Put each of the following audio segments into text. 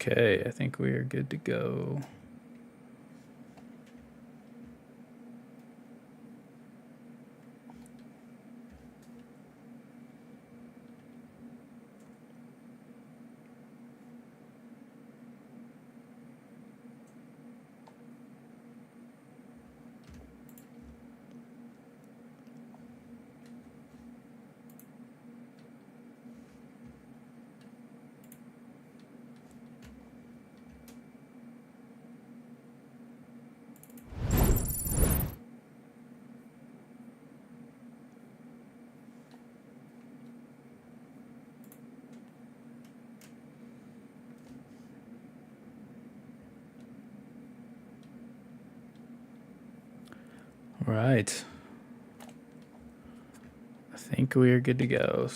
Okay, I think we are good to go. Right. I think we are good to go.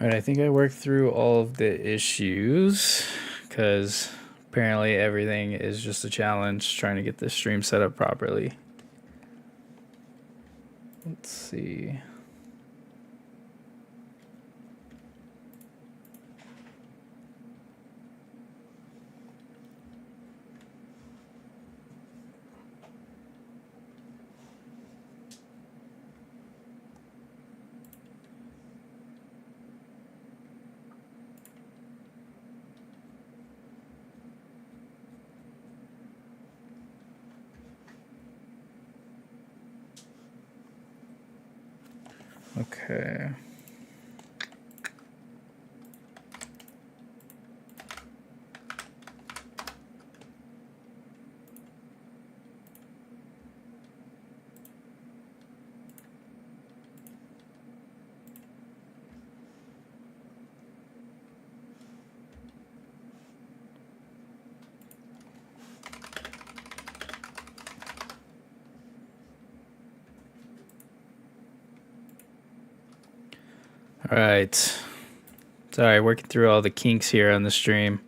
All right, I think I worked through all of the issues because apparently everything is just a challenge trying to get this stream set up properly. Let's see. Okay. All right. Sorry, working through all the kinks here on the stream.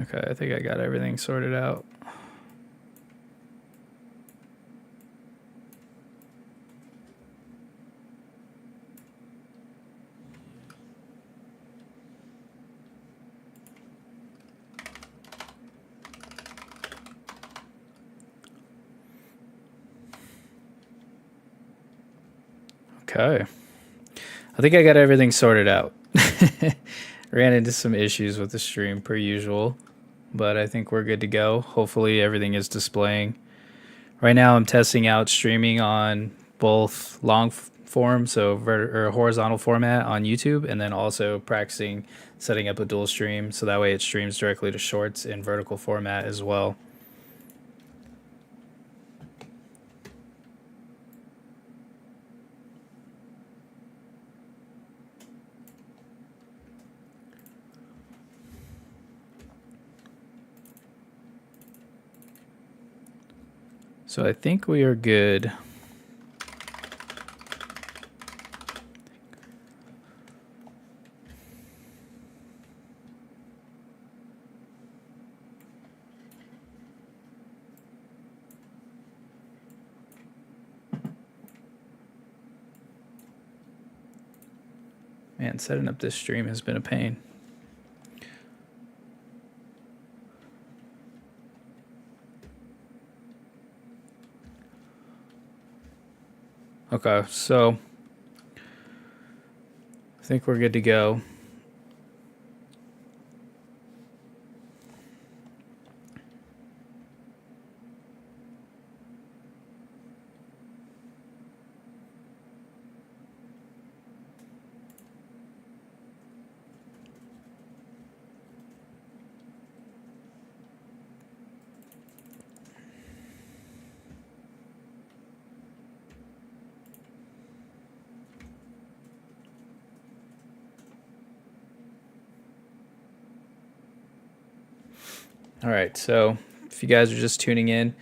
Okay, I think I got everything sorted out. Okay. I think I got everything sorted out. Ran into some issues with the stream per usual, but I think we're good to go. Hopefully everything is displaying. Right now I'm testing out streaming on both long form, so or horizontal format on YouTube, and then also practicing setting up a dual stream so that way it streams directly to shorts in vertical format as well. So I think we are good. Man, setting up this stream has been a pain. Okay, so I think we're good to go. All right, so if you guys are just tuning in,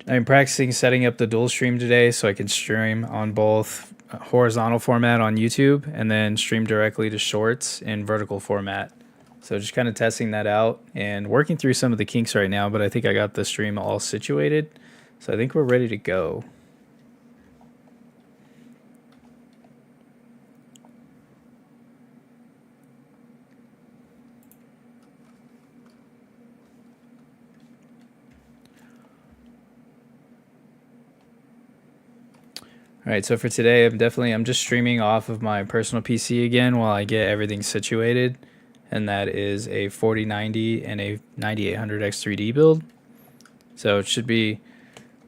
I'm practicing setting up the dual stream today so I can stream on both horizontal format on YouTube and then stream directly to shorts in vertical format. So just kind of testing that out and working through some of the kinks right now, but I think I got the stream all situated. So I think we're ready to go. All right, so for today, I'm just streaming off of my personal PC again while I get everything situated, and that is a 4090 and a 9800 X3D build. So it should be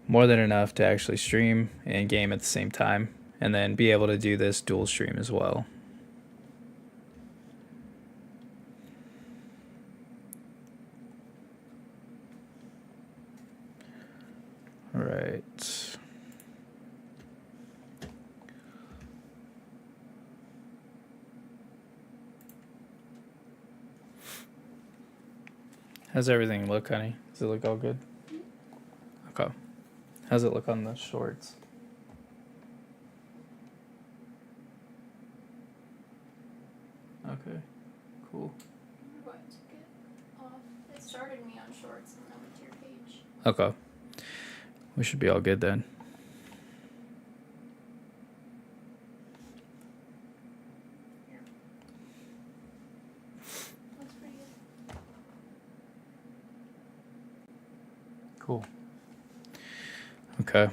more than enough to actually stream and game at the same time, and then be able to do this dual stream as well. All right. How's everything look, honey? Does it look all good? Okay. How's it look on the shorts? Okay. Cool. What to get off? It started me on shorts and then went to your page. Okay. We should be all good then. Here. Looks pretty good. Cool. Okay.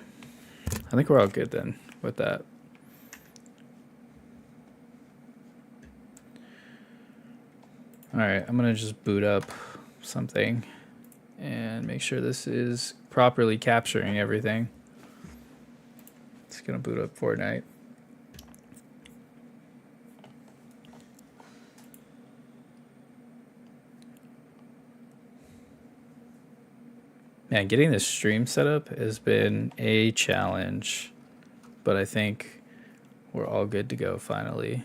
I think we're all good then with that. All right, I'm gonna just boot up something and make sure this is properly capturing everything. It's gonna boot up Fortnite. Man, getting this stream set up has been a challenge, but I think we're all good to go finally.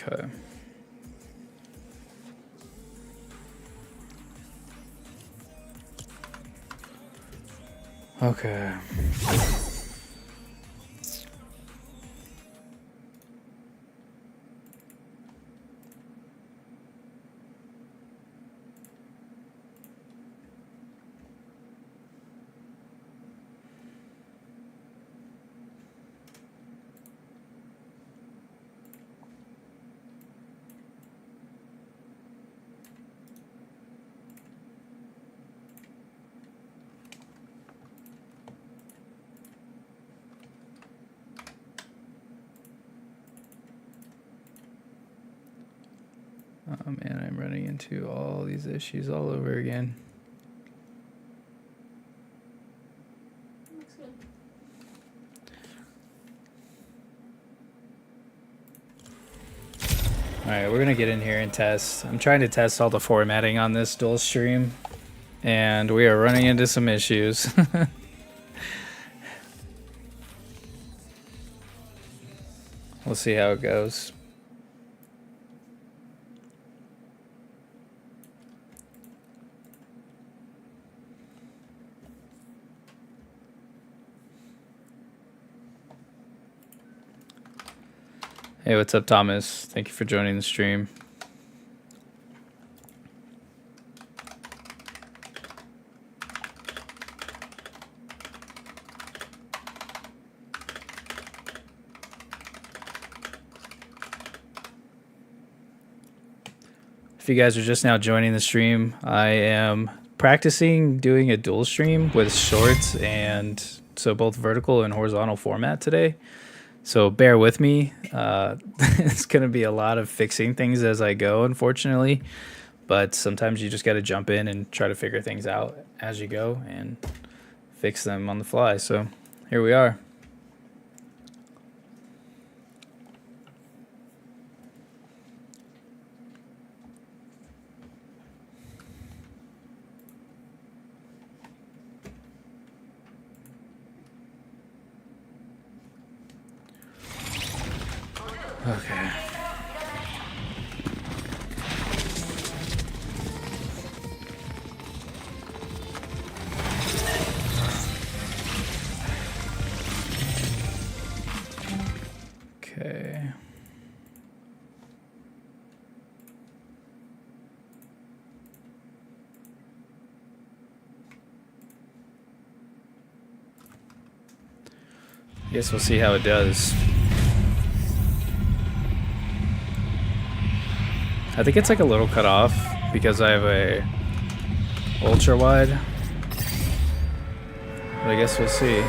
Okay. Okay. Oh man, I'm running into all these issues all over again. Looks good. All right, we're gonna get in here and test. I'm trying to test all the formatting on this dual stream, and we are running into some issues. We'll see how it goes. Hey, what's up, Thomas? Thank you for joining the stream. If you guys are just now joining the stream, I am practicing doing a dual stream with shorts and so both vertical and horizontal format today. So bear with me. It's going to be a lot of fixing things as I go, unfortunately. But sometimes you just got to jump in and try to figure things out as you go and fix them on the fly. So here we are. Okay. Okay. I guess we'll see how it does. I think it's like a little cut off because I have a ultra wide. But I guess we'll see.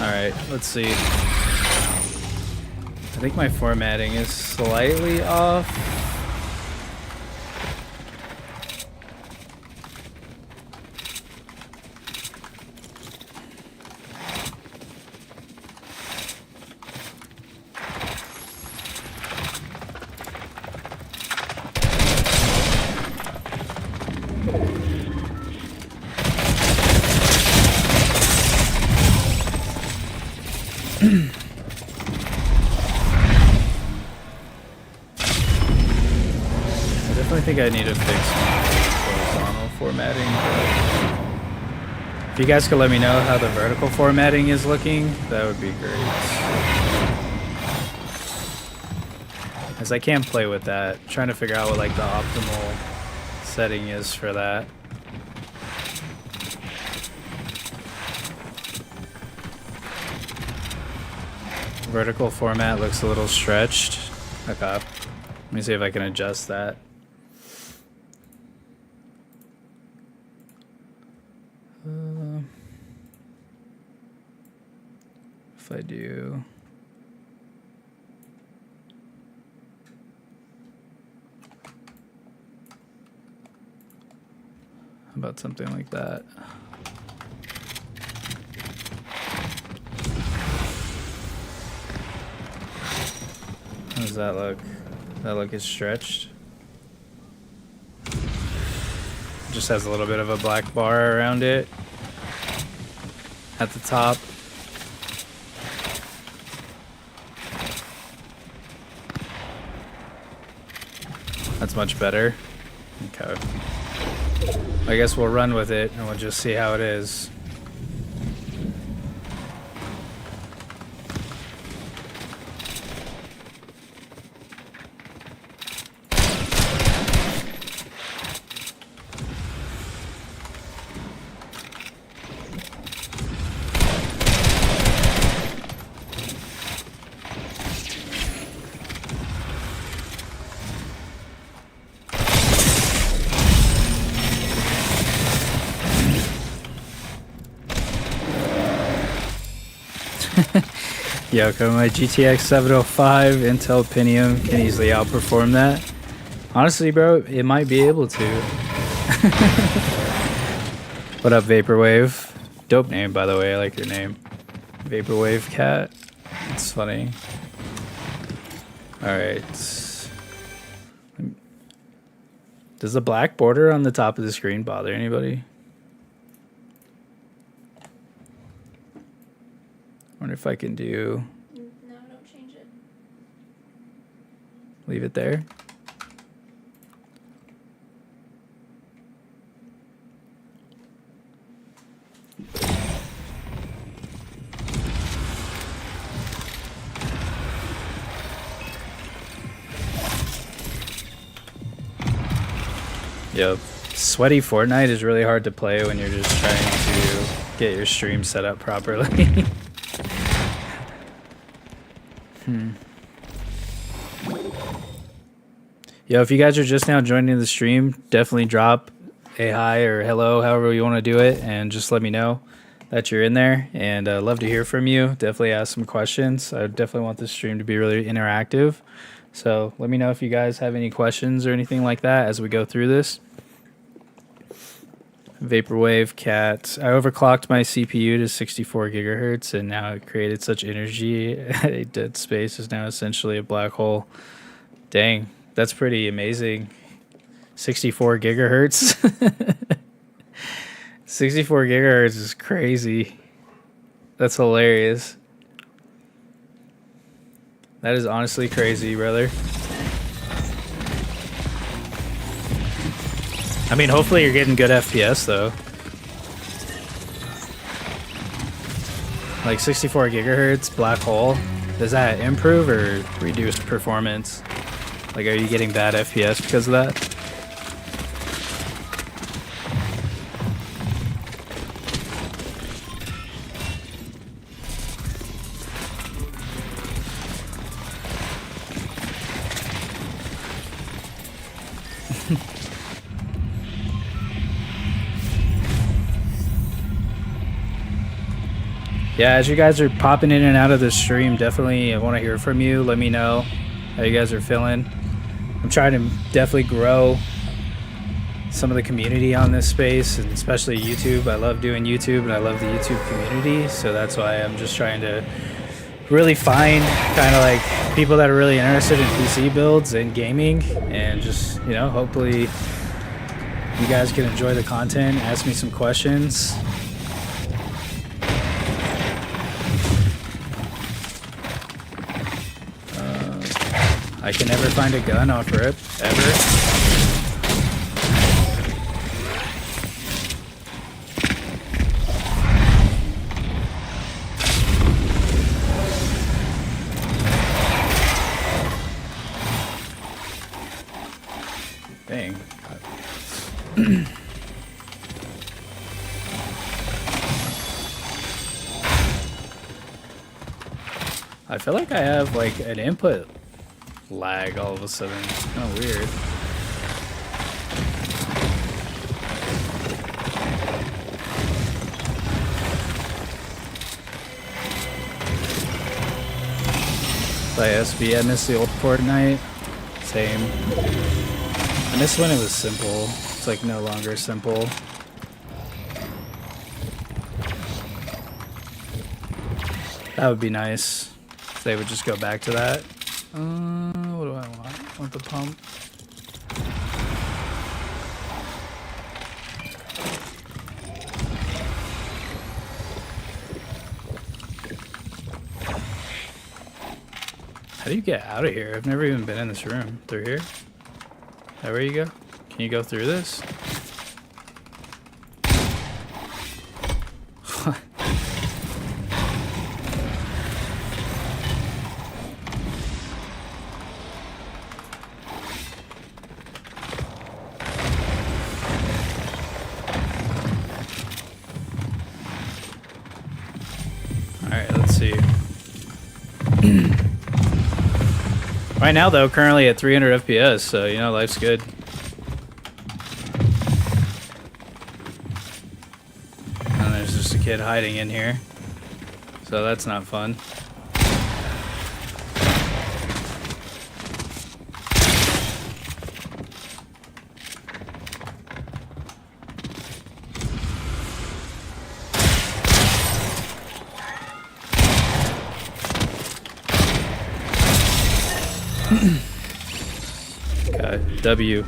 Alright, let's see. I think my formatting is slightly off. I think I need to fix my horizontal formatting, but if you guys could let me know how the vertical formatting is looking, that would be great. As I can't play with that, trying to figure out what like the optimal setting is for that. Vertical format looks a little stretched. Okay, let me see if I can adjust that. If I do how about something like that? How does that look? That look is stretched. Just has a little bit of a black bar around it at the top. That's much better. Okay. I guess we'll run with it and we'll just see how it is. Yoko, my GTX 705 Intel Pentium can easily outperform that. Honestly, bro, it might be able to. What up, Vaporwave? Dope name, by the way. I like your name. Vaporwave Cat. It's funny. All right. Does the black border on the top of the screen bother anybody? Wonder if I can do. No, don't change it. Leave it there. Yep. Sweaty Fortnite is really hard to play when you're just trying to get your stream set up properly. Yo, if you guys are just now joining the stream, definitely drop a hi or hello, however you want to do it, and just let me know that you're in there. And I'd love to hear from you. Definitely ask some questions. I definitely want this stream to be really interactive. So let me know if you guys have any questions or anything like that as we go through this. Vaporwave Cat. I overclocked my CPU to 64 gigahertz, and now it created such energy. A dead space is now essentially a black hole. Dang, that's pretty amazing. 64 gigahertz. 64 gigahertz is crazy. That's hilarious. That is honestly crazy, brother. I mean, hopefully you're getting good FPS, though. Like 64 gigahertz, black hole. Does that improve or reduce performance? Like, are you getting bad FPS because of that? Yeah, as you guys are popping in and out of the stream, definitely I want to hear from you. Let me know how you guys are feeling. I'm trying to definitely grow some of the community on this space, and especially YouTube. I love doing YouTube, and I love the YouTube community, so that's why I'm just trying to really find kind of like people that are really interested in PC builds and gaming, and just, you know, hopefully you guys can enjoy the content, ask me some questions. I can never find a gun off rip, ever. Dang. I feel like I have like an input lag all of a sudden. It's kind of weird. Play SB. I miss the old Fortnite. Same. I miss when it was simple. It's like no longer simple. That would be nice if they would just go back to that. What do I want? I want the pump. How do you get out of here? I've never even been in this room. Through here? Is that where you go? Can you go through this? Right now, though, currently at 300 FPS, so, you know, life's good. And there's just a kid hiding in here. So that's not fun. Okay, W.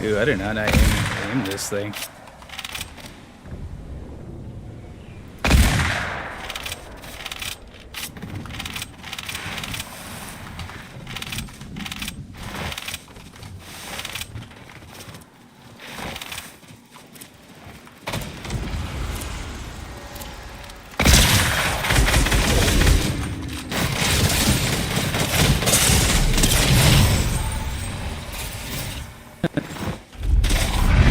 Ooh, I did not aim this thing.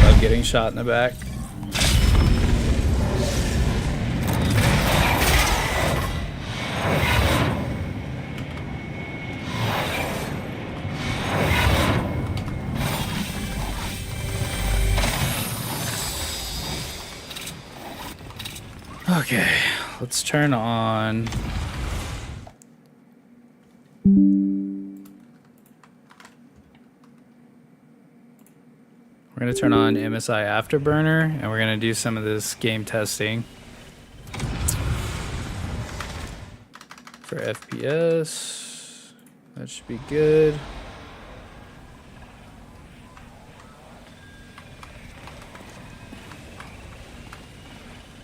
Love getting shot in the back. Okay, let's turn on. We're going to turn on MSI Afterburner, and we're going to do some of this game testing for FPS. That should be good.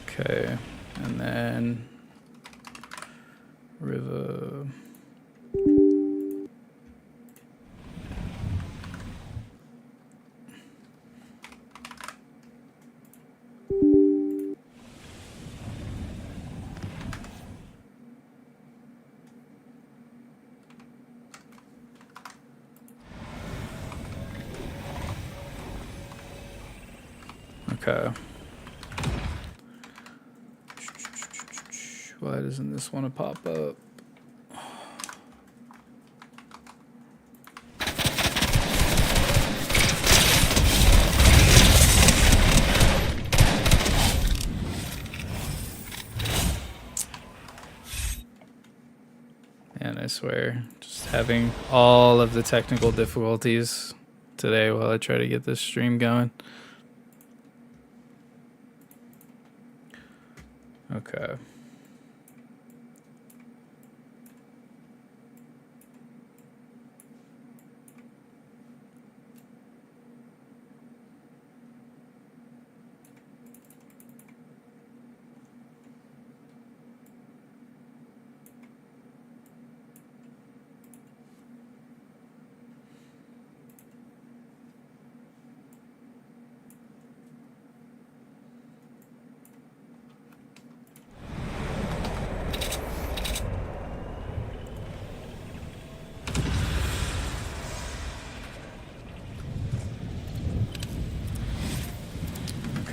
Okay, and then Riva. Okay. Why doesn't this want to pop up? And I swear, just having all of the technical difficulties today while I try to get this stream going. Okay.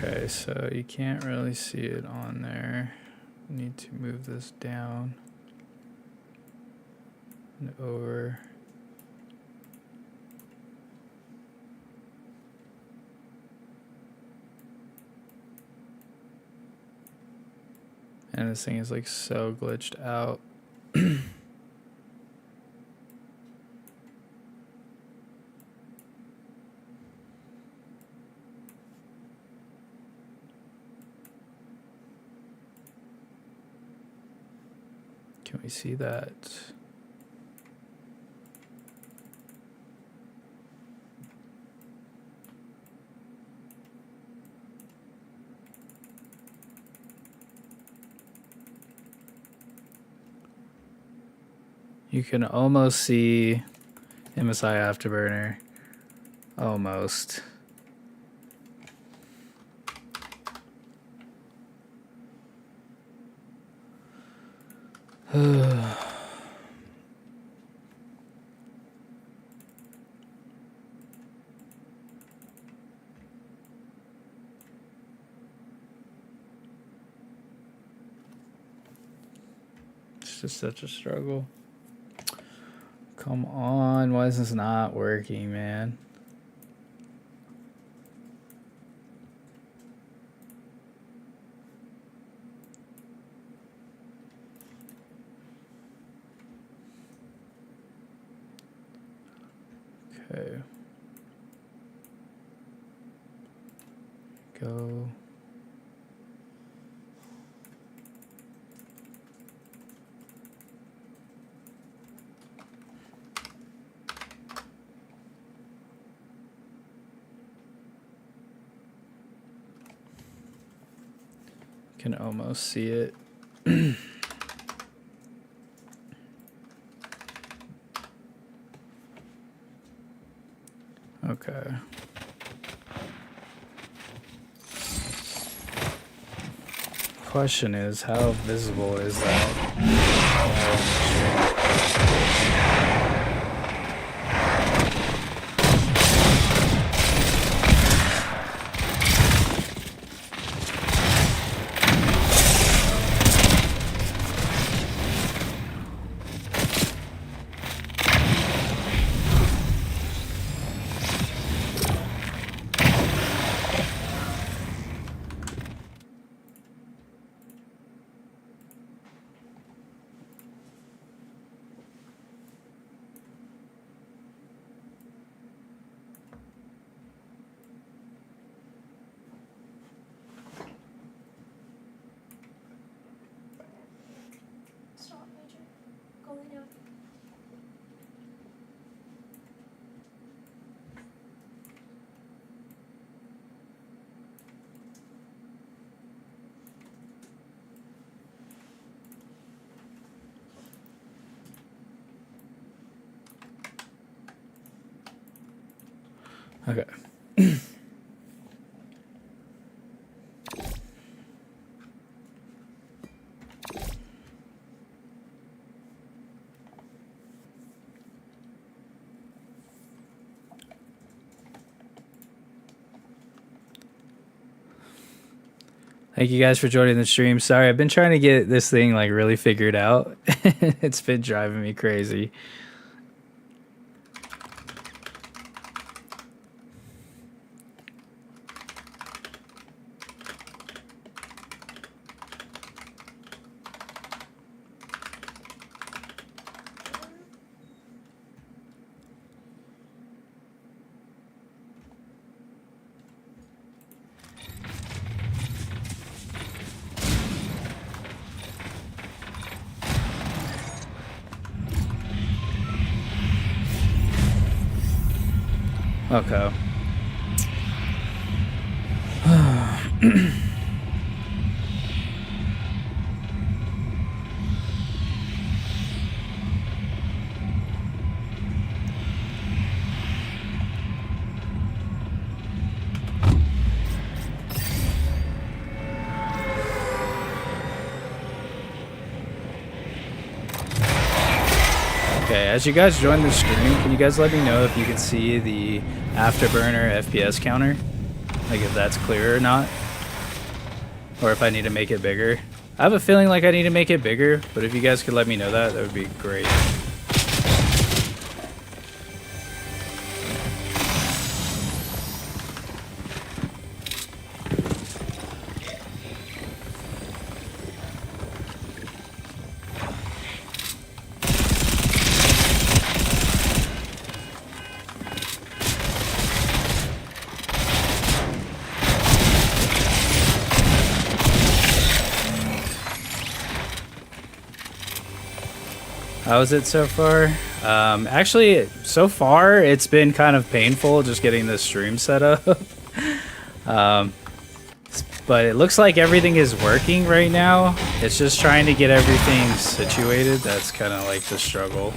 Okay, so you can't really see it on there. Need to move this down and over. And this thing is like so glitched out. Can we see that? You can almost see MSI Afterburner. Almost. It's just such a struggle. Come on, why is this not working, man? Okay. Go. Can almost see it. Okay. Question is, how visible is that? Stop, Major. Go lay down. Okay. Thank you guys for joining the stream. Sorry, I've been trying to get this thing like really figured out. It's been driving me crazy. Okay. Okay, as you guys join the stream, can you guys let me know if you can see the Afterburner FPS counter? Like if that's clear or not? Or if I need to make it bigger? I have a feeling like I need to make it bigger, but if you guys could let me know that, that would be great. How is it so far? Actually, so far it's been kind of painful just getting the stream set up. But it looks like everything is working right now. It's just trying to get everything situated. That's kind of like the struggle.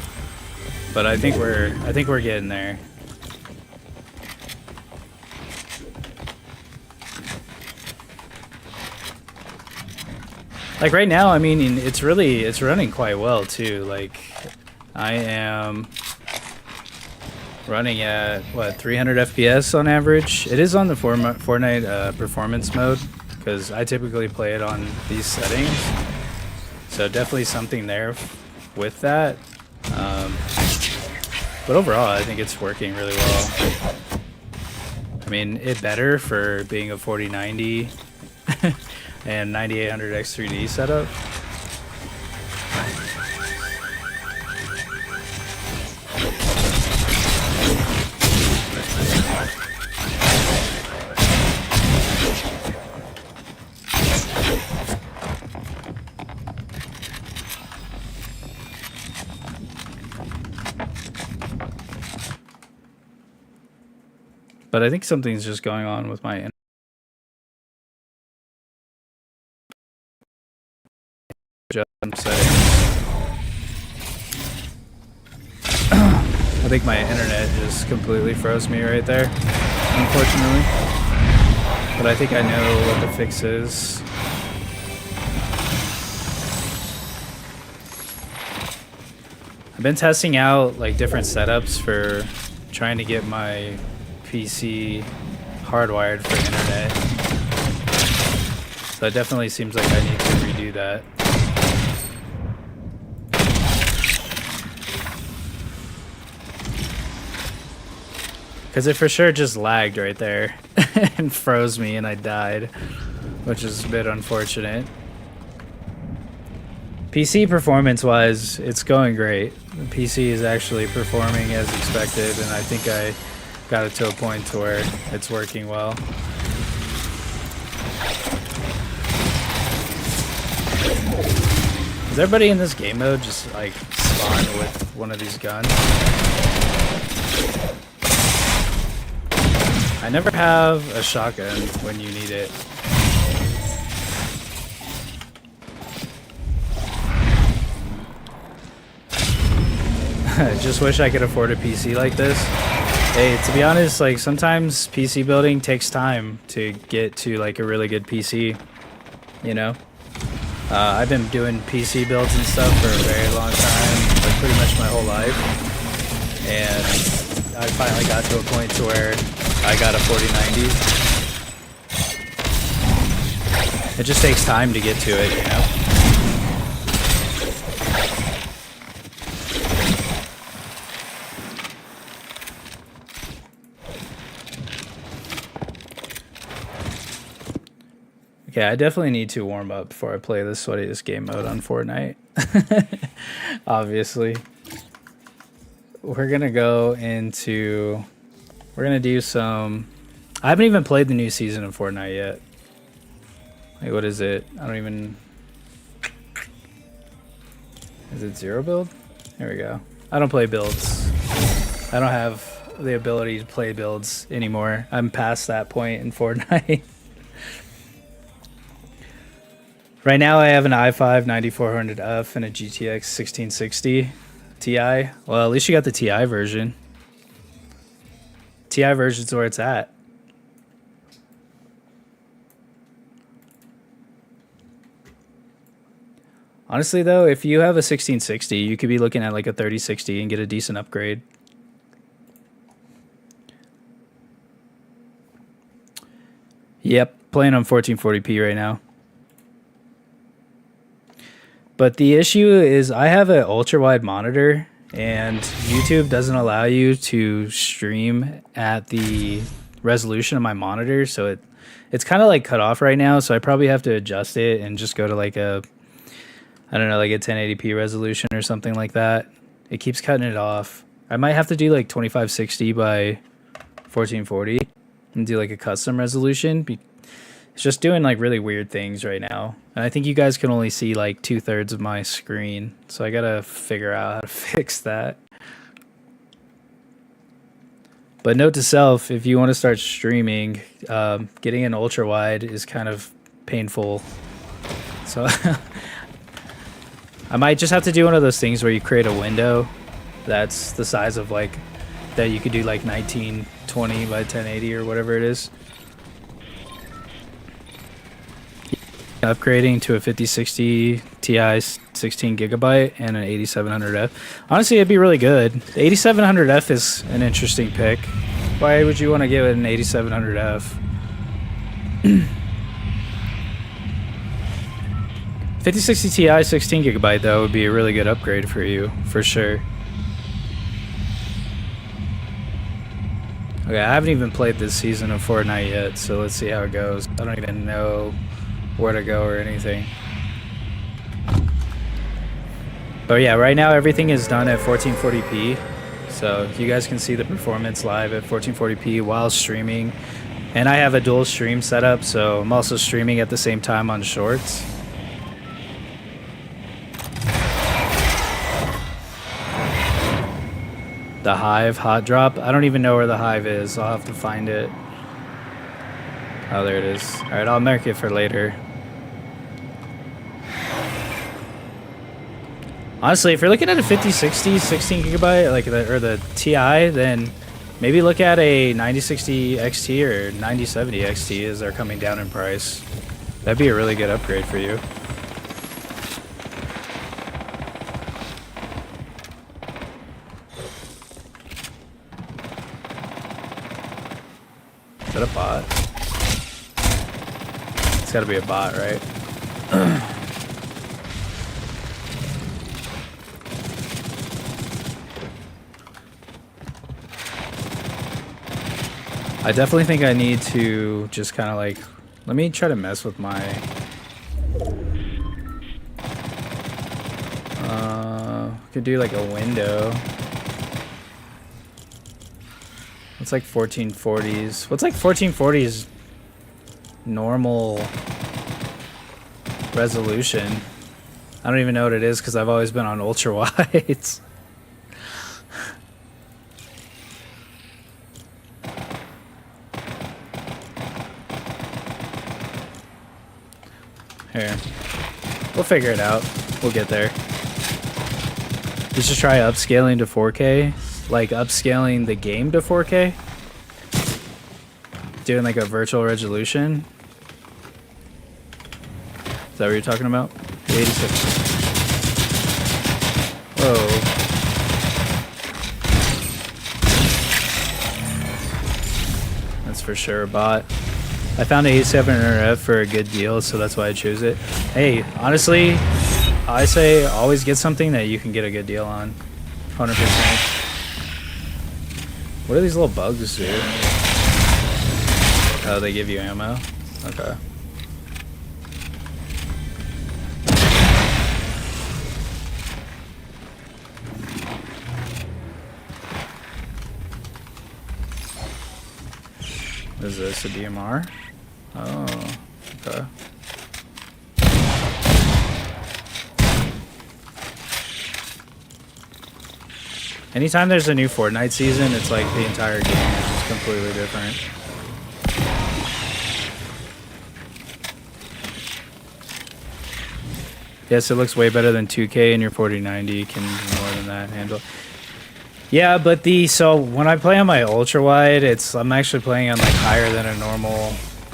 But I think we're getting there. Like right now, I mean, it's running quite well too. Like I am running at what 300 FPS on average. It is on the Fortnite performance mode because I typically play it on these settings. So definitely something there with that. But overall, I think it's working really well. I mean, it better for being a 4090. And 9800 X3D setup. but I think something's just going on with my settings. I think my internet just completely froze me right there, unfortunately. But I think I know what the fix is. I've been testing out like different setups for trying to get my PC hardwired for internet. So it definitely seems like I need to redo that. Because it for sure just lagged right there and froze me and I died, which is a bit unfortunate. PC performance-wise, it's going great. The PC is actually performing as expected, and I think I got it to a point to where it's working well. Does everybody in this game mode just like spawn with one of these guns? I never have a shotgun when you need it. I just wish I could afford a PC like this. Hey, to be honest, like sometimes PC building takes time to get to like a really good PC, you know? I've been doing PC builds and stuff for a very long time, like pretty much my whole life. And I finally got to a point to where I got a 4090. It just takes time to get to it, you know? Okay, I definitely need to warm up before I play the sweatiest game mode on Fortnite. Obviously. We're gonna go into... We're gonna do some... I haven't even played the new season of Fortnite yet. Like, what is it? I don't even... Is it zero build? There we go. I don't play builds. I don't have the ability to play builds anymore. I'm past that point in Fortnite. Right now I have an i5 9400F and a GTX 1660 Ti. Well, at least you got the Ti version. Ti version's where it's at. Honestly though, if you have a 1660, you could be looking at like a 3060 and get a decent upgrade. Yep, playing on 1440p right now. But the issue is I have an ultra wide monitor and YouTube doesn't allow you to stream at the resolution of my monitor. So it's kind of like cut off right now. So I probably have to adjust it and just go to like a, I don't know, like a 1080p resolution or something like that. It keeps cutting it off. I might have to do like 2560 by 1440 and do like a custom resolution. It's just doing like really weird things right now. And I think you guys can only see like 2/3 of my screen. So I gotta figure out how to fix that. But note to self, if you want to start streaming, getting an ultra wide is kind of painful. So I might just have to do one of those things where you create a window that's the size of like, that you could do like 1920 by 1080 or whatever it is. Upgrading to a 5060 Ti 16 gigabyte and an 8700F. Honestly, it'd be really good. The 8700F is an interesting pick. Why would you want to give it an 8700F? 5060 Ti 16 gigabyte though would be a really good upgrade for you, for sure. Okay, I haven't even played this season of Fortnite yet, so let's see how it goes. I don't even know where to go or anything. But yeah, right now everything is done at 1440p. So you guys can see the performance live at 1440p while streaming. And I have a dual stream setup, so I'm also streaming at the same time on Shorts. The Hive hot drop. I don't even know where the Hive is. I'll have to find it. Oh, there it is. All right, I'll mark it for later. Honestly, if you're looking at a 5060 16 gigabyte, like the Ti, then maybe look at a 9060 XT or 9070 XT as they're coming down in price. That'd be a really good upgrade for you. Is that a bot? It's gotta be a bot, right? I definitely think I need to just kind of like, let me try to mess with my, could do like a window. What's like 1440s? What's like 1440s normal resolution? I don't even know what it is because I've always been on ultra wides. Here, we'll figure it out. We'll get there. Let's just try upscaling to 4K, like upscaling the game to 4K. Doing like a virtual resolution. Is that what you're talking about? 86. Whoa. That's for sure a bot. I found a 8700F for a good deal, so that's why I chose it. Hey, honestly, I say always get something that you can get a good deal on. 100%. What do these little bugs do? Oh, they give you ammo? Okay. What is this, a DMR? Oh, okay. Anytime there's a new Fortnite season, it's like the entire game is just completely different. Yes, it looks way better than 2K, and your 4090 can do more than that handle. Yeah, but so when I play on my ultra wide, I'm actually playing on like higher than a normal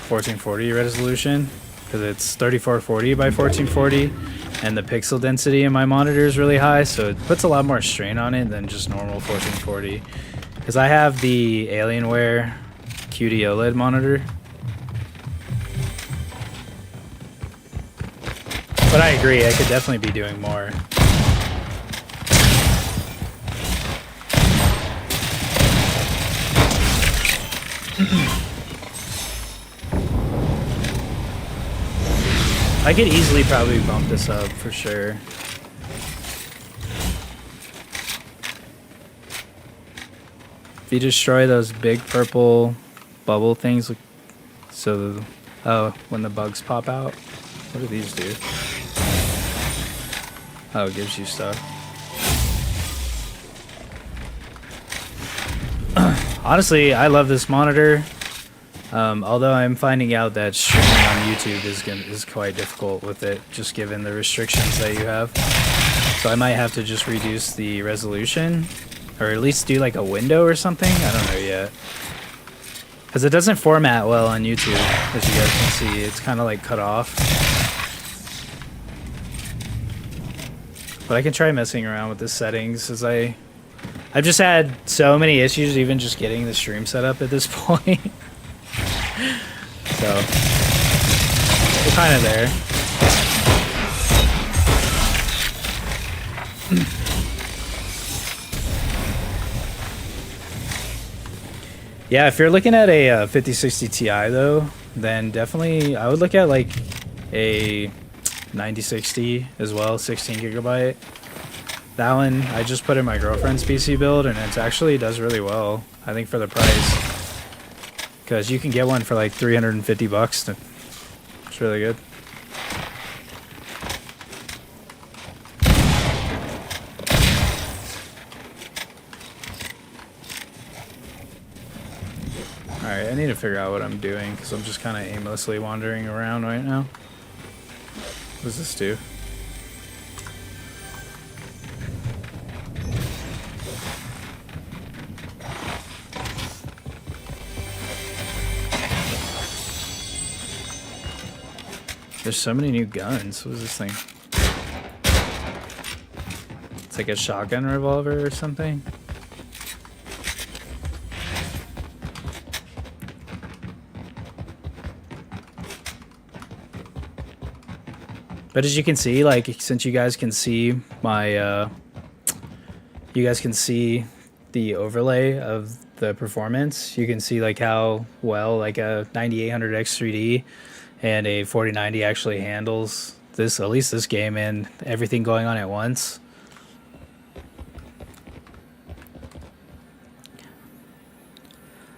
1440 resolution because it's 3440 by 1440, and the pixel density in my monitor is really high, so it puts a lot more strain on it than just normal 1440. Because I have the Alienware QD OLED monitor. But I agree, I could definitely be doing more. I could easily probably bump this up for sure. If you destroy those big purple bubble things, so when the bugs pop out, what do these do? Oh, it gives you stuff. Honestly, I love this monitor. Although I'm finding out that streaming on YouTube is quite difficult with it, just given the restrictions that you have. So I might have to just reduce the resolution, or at least do like a window or something. I don't know yet. Because it doesn't format well on YouTube, as you guys can see. It's kind of like cut off. But I can try messing around with the settings, as I've just had so many issues even just getting the stream set up at this point. So we're kind of there. Yeah, if you're looking at a 5060 Ti though, then definitely I would look at like a 9060 as well, 16 gigabyte. That one I just put in my girlfriend's PC build, and it actually does really well, I think, for the price. Because you can get one for like 350 bucks. It's really good. Alright, I need to figure out what I'm doing because I'm just kind of aimlessly wandering around right now. What does this do? There's so many new guns. What is this thing? It's like a shotgun revolver or something. But as you can see, like, since you guys can see my, you guys can see the overlay of the performance. You can see like how well like a 9800X 3D and a 4090 actually handles this, at least this game, and everything going on at once.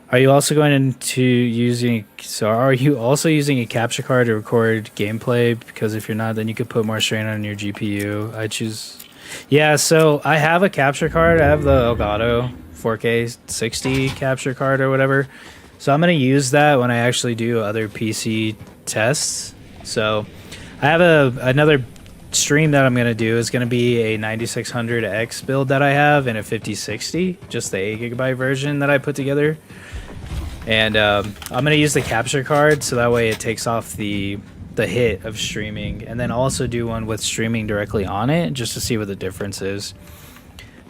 Are you also going into using, so are you also using a capture card to record gameplay? Because if you're not, then you could put more strain on your GPU. I choose, yeah, so I have a capture card. I have the Elgato 4K 60 capture card or whatever. So I'm going to use that when I actually do other PC tests. So I have another stream that I'm going to do is going to be a 9600X build that I have and a 5060, just the 8GB version that I put together. And I'm going to use the capture card so that way it takes off the hit of streaming, and then also do one with streaming directly on it just to see what the difference is.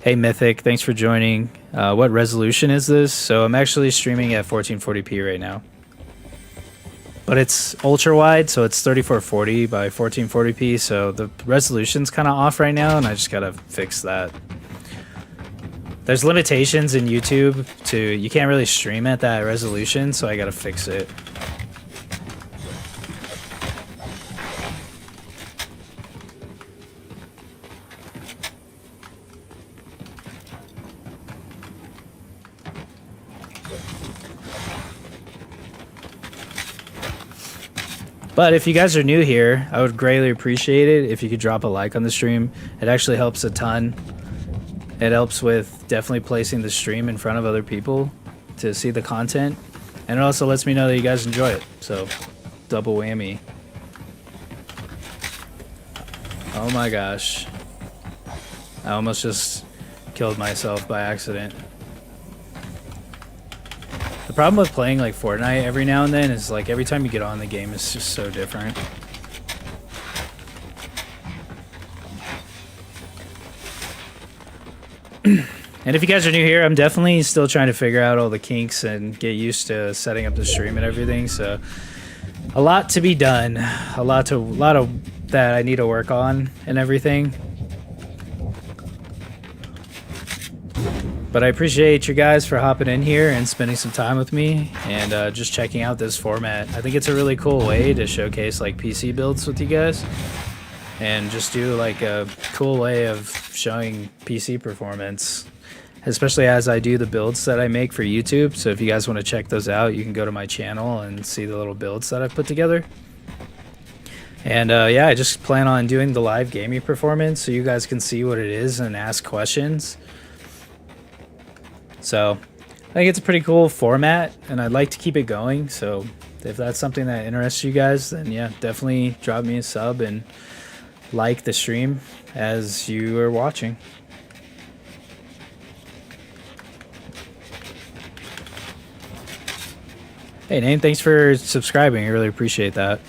Hey Mythic, thanks for joining. What resolution is this? So I'm actually streaming at 1440p right now. But it's ultra wide, so it's 3440 by 1440p, so the resolution's kind of off right now, and I just gotta fix that. There's limitations in YouTube to, you can't really stream at that resolution, so I gotta fix it. But if you guys are new here, I would greatly appreciate it if you could drop a like on the stream. It actually helps a ton. It helps with definitely placing the stream in front of other people to see the content. And it also lets me know that you guys enjoy it. So, double whammy. Oh my gosh. I almost just killed myself by accident. The problem with playing like Fortnite every now and then is like every time you get on the game it's just so different. And if you guys are new here, I'm definitely still trying to figure out all the kinks and get used to setting up the stream and everything, so a lot to be done. A lot of that I need to work on and everything. But I appreciate you guys for hopping in here and spending some time with me and just checking out this format. I think it's a really cool way to showcase like PC builds with you guys and just do like a cool way of showing PC performance, especially as I do the builds that I make for YouTube. So if you guys want to check those out, you can go to my channel and see the little builds that I've put together. And yeah, I just plan on doing the live gaming performance so you guys can see what it is and ask questions. So I think it's a pretty cool format and I'd like to keep it going. So if that's something that interests you guys, then yeah, definitely drop me a sub and like the stream as you are watching. Hey Nate, thanks for subscribing. I really appreciate that.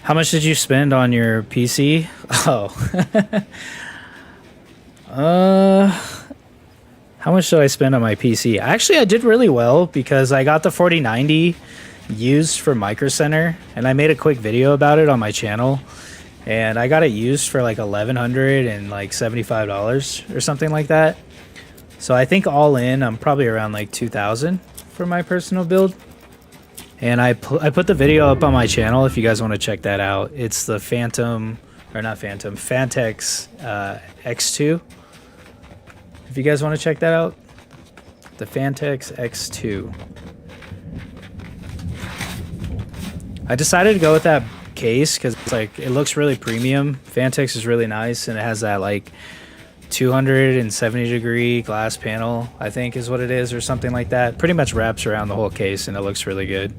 How much did you spend on your PC? Oh. How much did I spend on my PC? Actually, I did really well because I got the 4090 used for Micro Center, and I made a quick video about it on my channel, and I got it used for like $1,175 or something like that. So I think all in, I'm probably around like 2,000 for my personal build. And I put the video up on my channel if you guys want to check that out. It's the Phantom, or not Phantom, Fantex X2. If you guys want to check that out, the Fantex X2. I decided to go with that case because it's like it looks really premium. Fantex is really nice and it has that like 270-degree glass panel, I think is what it is, or something like that. Pretty much wraps around the whole case, and it looks really good.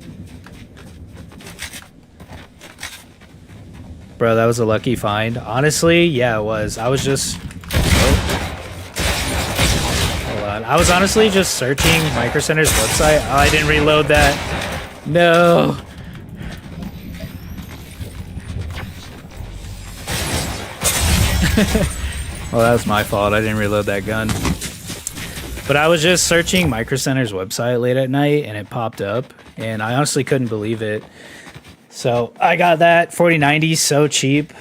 Bro, that was a lucky find. Honestly, yeah, it was. I was just... Hold on. I was honestly just searching Micro Center's website. Oh, I didn't reload that. No. Well, that was my fault. I didn't reload that gun. But I was just searching Micro Center's website late at night, and it popped up, and I honestly couldn't believe it. So I got that 4090 so cheap,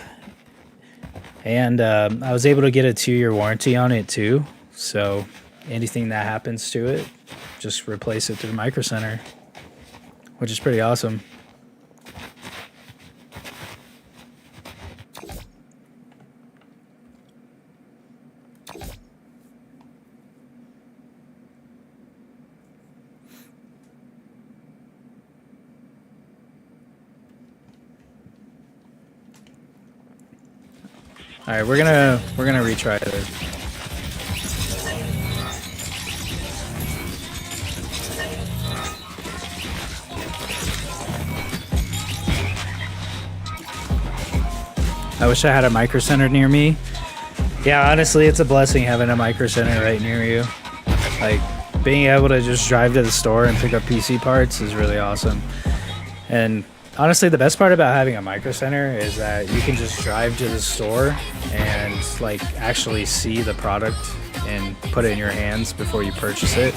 and I was able to get a 2-year warranty on it too. So anything that happens to it, just replace it through Micro Center, which is pretty awesome. All right, we're gonna retry this. I wish I had a Micro Center near me. Yeah, honestly, it's a blessing having a Micro Center right near you. Like, being able to just drive to the store and pick up PC parts is really awesome. And honestly, the best part about having a Micro Center is that you can just drive to the store and like actually see the product and put it in your hands before you purchase it.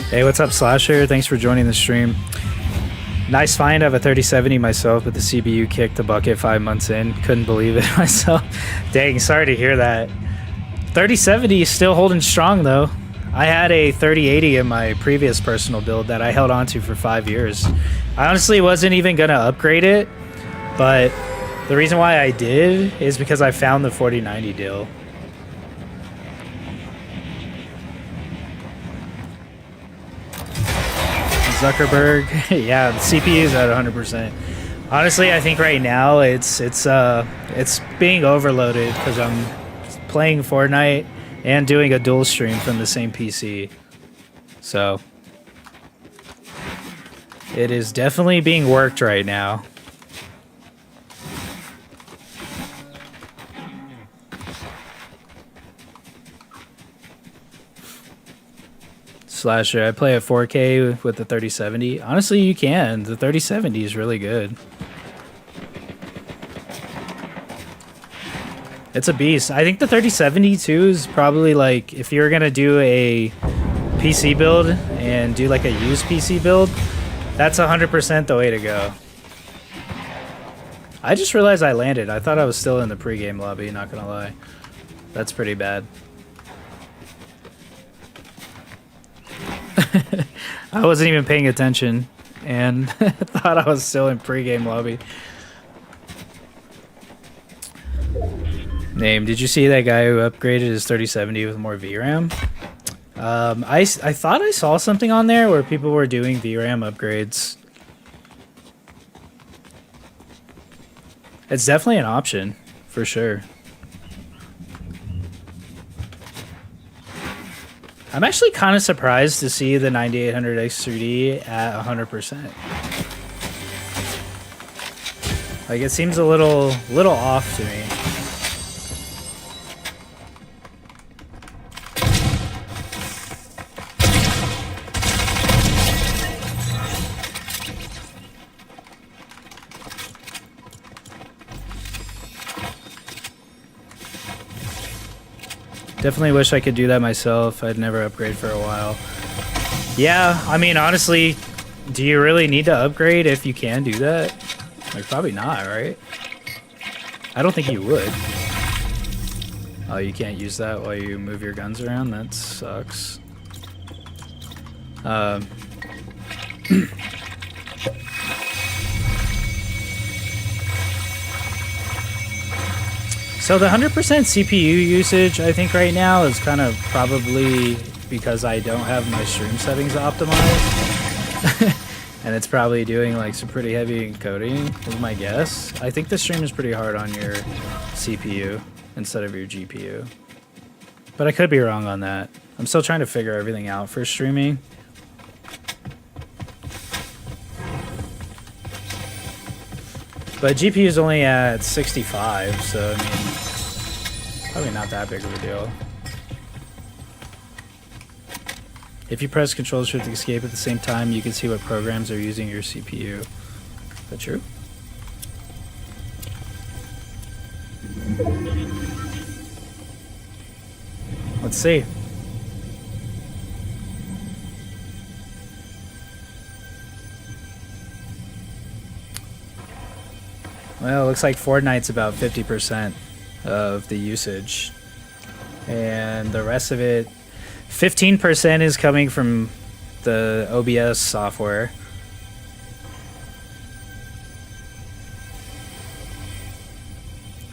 Hey, what's up, Slasher? Thanks for joining the stream. Nice find. I have a 3070 myself, but the CPU kicked the bucket 5 months in. Couldn't believe it myself. Dang, sorry to hear that. 3070 is still holding strong though. I had a 3080 in my previous personal build that I held on to for 5 years. I honestly wasn't even gonna upgrade it, but the reason why I did is because I found the 4090 deal. Zuckerberg, yeah, the CPU is at 100%. Honestly, I think right now it's being overloaded because I'm playing Fortnite and doing a dual stream from the same PC. So it is definitely being worked right now. Slasher, I play at 4K with the 3070. Honestly, you can. The 3070 is really good. It's a beast. I think the 3070 too is probably like, if you're gonna do a PC build and do like a used PC build, that's 100% the way to go. I just realized I landed. I thought I was still in the pregame lobby, not gonna lie. That's pretty bad. I wasn't even paying attention and thought I was still in pregame lobby. Name, did you see that guy who upgraded his 3070 with more VRAM? I thought I saw something on there where people were doing VRAM upgrades. It's definitely an option, for sure. I'm actually kind of surprised to see the 9800 X3D at 100%. Like, it seems a little off to me. Definitely wish I could do that myself. I'd never upgrade for a while. Yeah, I mean, honestly, do you really need to upgrade if you can do that? Like, probably not, right? I don't think you would. Oh, you can't use that while you move your guns around? That sucks. So the 100% CPU usage, I think right now is kind of probably because I don't have my stream settings optimized. and it's probably doing like some pretty heavy encoding is my guess. I think the stream is pretty hard on your CPU instead of your GPU, but I could be wrong on that. I'm still trying to figure everything out for streaming. But GPU is only at 65, so I mean, probably not that big of a deal. If you press Control Shift Escape at the same time, you can see what programs are using your CPU. Is that true? Let's see. Well, it looks like Fortnite's about 50% of the usage. And the rest of it, 15% is coming from the OBS software.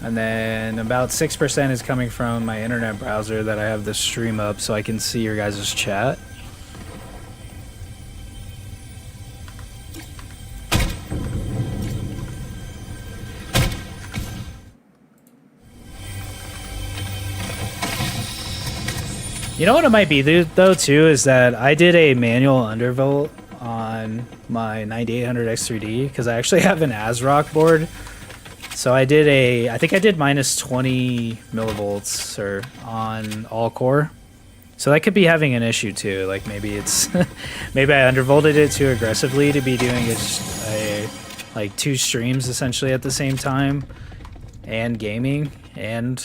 And then about 6% is coming from my internet browser that I have the stream up so I can see your guys' chat. You know what it might be though too is that I did a manual undervolt on my 9800 X3D because I actually have an ASRock board. So I think I did minus 20 millivolts or on all core. So that could be having an issue too. Like maybe it's maybe I undervolted it too aggressively to be doing like 2 streams essentially at the same time and gaming and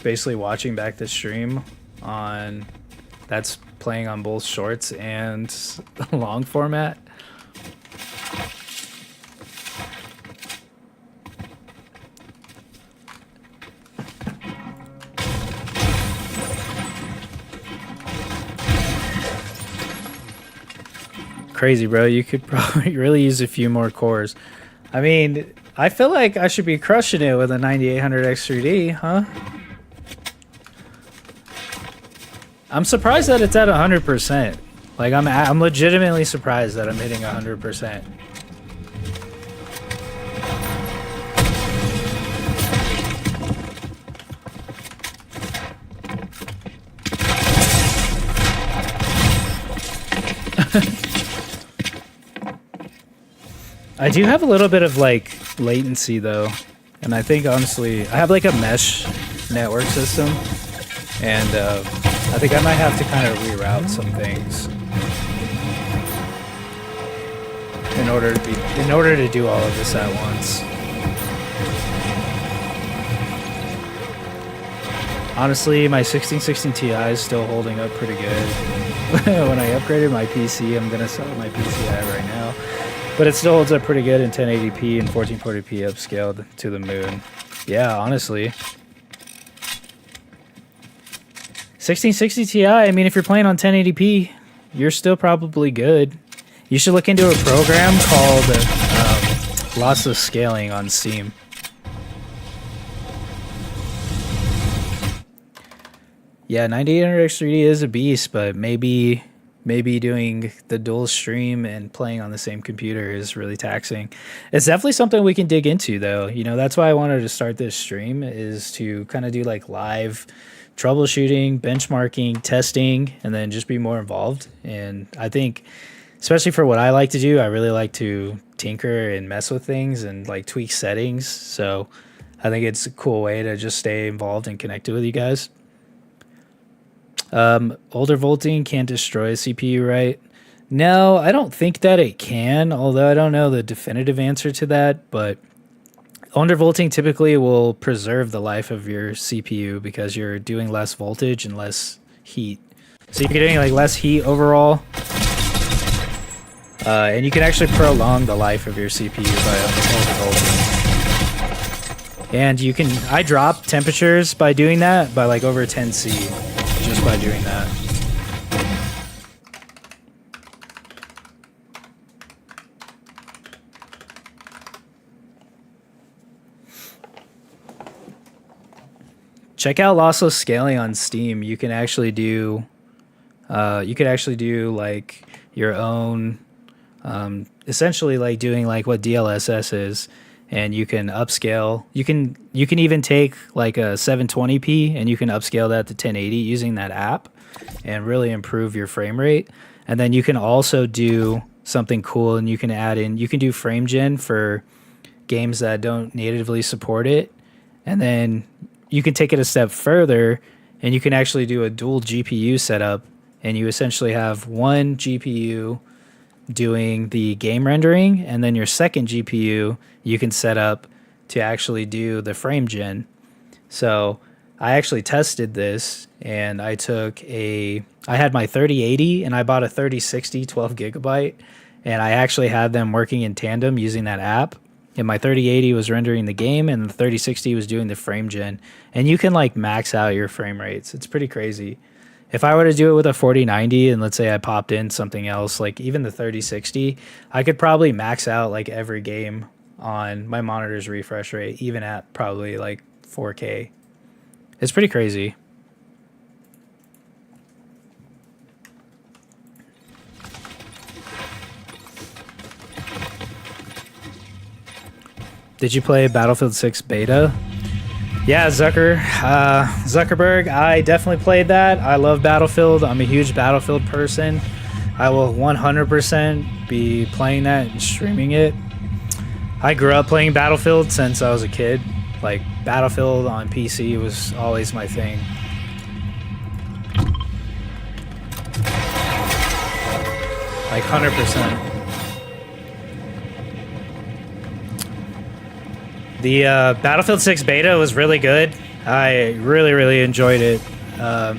basically watching back the stream on that's playing on both shorts and long format. Crazy, bro. You could probably really use a few more cores. I mean, I feel like I should be crushing it with a 9800 X3D, huh? I'm surprised that it's at 100%. Like I'm legitimately surprised that I'm hitting 100%. I do have a little bit of like latency though, and I think honestly I have like a mesh network system, and I think I might have to kind of reroute some things in order to do all of this at once. Honestly, my 1660 Ti is still holding up pretty good. When I upgraded my PC, I'm gonna sell my PC I have right now, but it still holds up pretty good in 1080p and 1440p upscaled to the moon. Yeah, honestly. 1660 Ti, I mean, if you're playing on 1080p, you're still probably good. You should look into a program called lossless scaling on Steam. Yeah, 9800 X3D is a beast, but maybe doing the dual stream and playing on the same computer is really taxing. It's definitely something we can dig into, though. You know, that's why I wanted to start this stream, is to kind of do like live troubleshooting, benchmarking, testing, and then just be more involved. And I think, especially for what I like to do, I really like to tinker and mess with things and like tweak settings. So I think it's a cool way to just stay involved and connected with you guys. Older volting can't destroy a CPU, right? No, I don't think that it can, although I don't know the definitive answer to that, but undervolting typically will preserve the life of your CPU because you're doing less voltage and less heat. So you're getting like less heat overall. And you can actually prolong the life of your CPU by undervolting. And you can, I drop temperatures by doing that by like over 10C just by doing that. Check out lossless scaling on Steam. You can actually do like your own essentially like doing like what DLSS is, and you can upscale. You can even take like a 720p and you can upscale that to 1080 using that app, and really improve your frame rate. And then you can also do something cool, and you can add in. You can do frame gen for games that don't natively support it, and then you can take it a step further, and you can actually do a dual GPU setup, and you essentially have one GPU doing the game rendering, and then your second GPU you can set up to actually do the frame gen. So I actually tested this, and I had my 3080 and I bought a 3060 12 gigabyte, and I actually had them working in tandem using that app. And my 3080 was rendering the game, and the 3060 was doing the frame gen. And you can like max out your frame rates. It's pretty crazy. If I were to do it with a 4090, and let's say I popped in something else, like even the 3060, I could probably max out like every game on my monitor's refresh rate, even at probably like 4K. It's pretty crazy. Did you play Battlefield 6 beta? Yeah, Zuckerberg, I definitely played that. I love Battlefield. I'm a huge Battlefield person. I will 100% be playing that and streaming it. I grew up playing Battlefield since I was a kid. Like, Battlefield on PC was always my thing. Like, 100%. The Battlefield 6 beta was really good. I really enjoyed it. I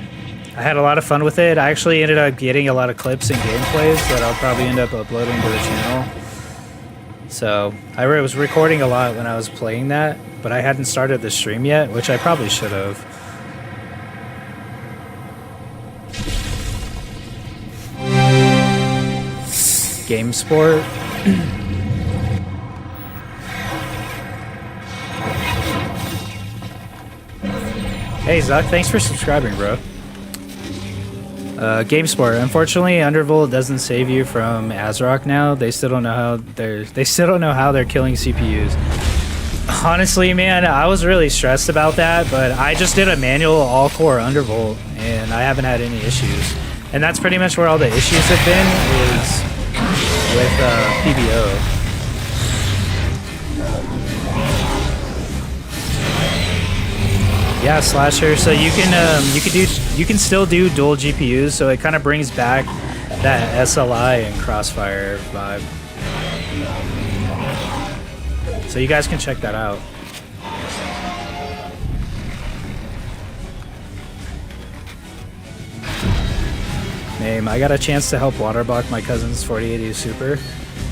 had a lot of fun with it. I actually ended up getting a lot of clips and gameplays that I'll probably end up uploading to the channel. So I was recording a lot when I was playing that, but I hadn't started the stream yet, which I probably should have. Game Sport. Hey Zuck, thanks for subscribing, bro. GameSport. Unfortunately, Undervolt doesn't save you from ASRock now. They still don't know how they're killing CPUs. Honestly, man, I was really stressed about that, but I just did a manual all-core Undervolt, and I haven't had any issues. And that's pretty much where all the issues have been, is with PBO. Yeah, Slasher. So you can still do dual GPUs. So it kind of brings back that SLI and Crossfire vibe. So you guys can check that out. Name. I got a chance to help waterblock my cousin's 4080 Super.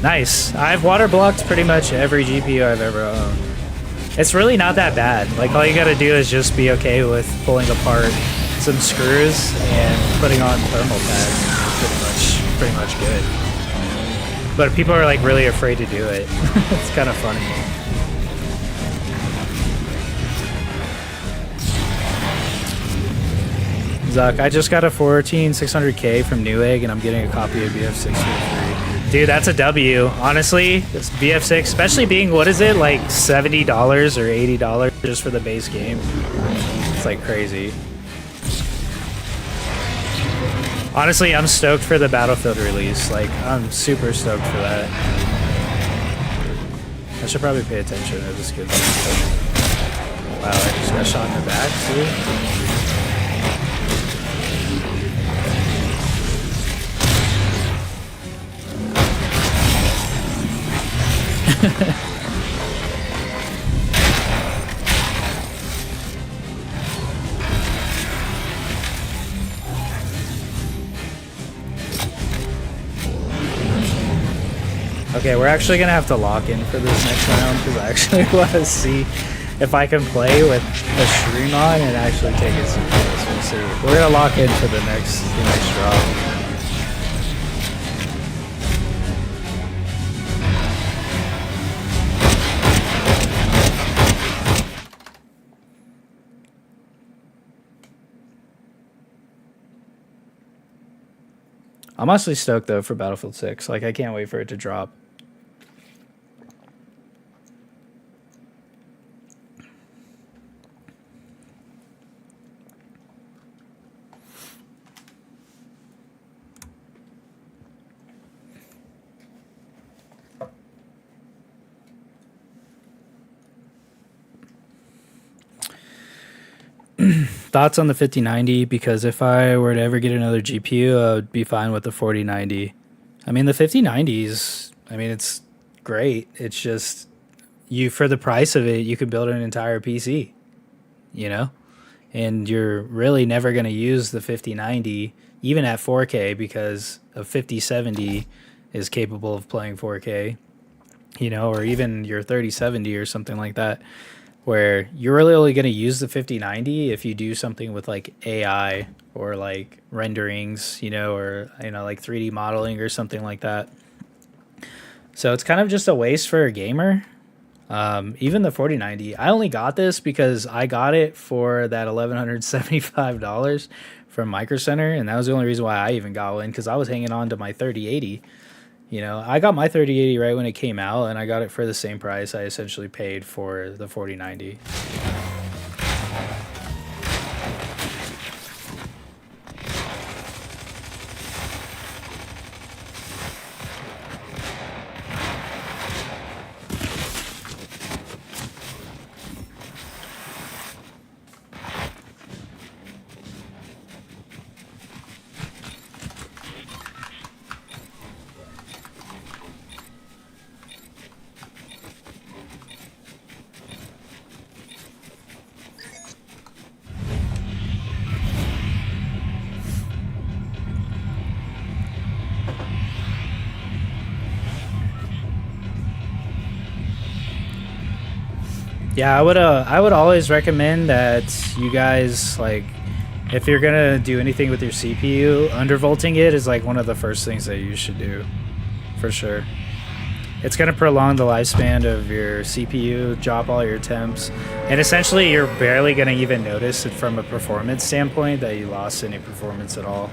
Nice. I've waterblocked pretty much every GPU I've ever owned. It's really not that bad. Like, all you gotta do is just be okay with pulling apart some screws and putting on thermal pads. Pretty much good. But people are like really afraid to do it. It's kind of funny. Zuck, I just got a 14600K from Newegg, and I'm getting a copy of BF6 for free. Dude, that's a W. Honestly, this BF6, especially being, what is it, like $70 or $80 just for the base game. It's like crazy. Honestly, I'm stoked for the Battlefield release. Like, I'm super stoked for that. I should probably pay attention to this kid. Wow, I just got shot in the back, too. Okay, we're actually gonna have to lock in for this next round because I actually want to see if I can play with the stream on and actually take it serious. We'll see. We're gonna lock in for the next draw. I'm honestly stoked though for Battlefield 6. Like I can't wait for it to drop. Thoughts on the 5090? Because if I were to ever get another GPU, I would be fine with the 4090. I mean, the 5090s, I mean, it's great. It's just, for the price of it, you could build an entire PC, you know? And you're really never going to use the 5090, even at 4K, because a 5070 is capable of playing 4K, you know, or even your 3070 or something like that, where you're really only going to use the 5090 if you do something with like AI or like renderings, you know, or, you know, like 3D modeling or something like that. So it's kind of just a waste for a gamer. Even the 4090, I only got this because I got it for that $1,175 from Micro Center, and that was the only reason why I even got one, because I was hanging on to my 3080. You know, I got my 3080 right when it came out, and I got it for the same price I essentially paid for the 4090. Yeah, I would always recommend that you guys, like, if you're gonna do anything with your CPU, undervolting it is like one of the first things that you should do, for sure. It's gonna prolong the lifespan of your CPU, drop all your temps, and essentially you're barely gonna even notice it from a performance standpoint that you lost any performance at all.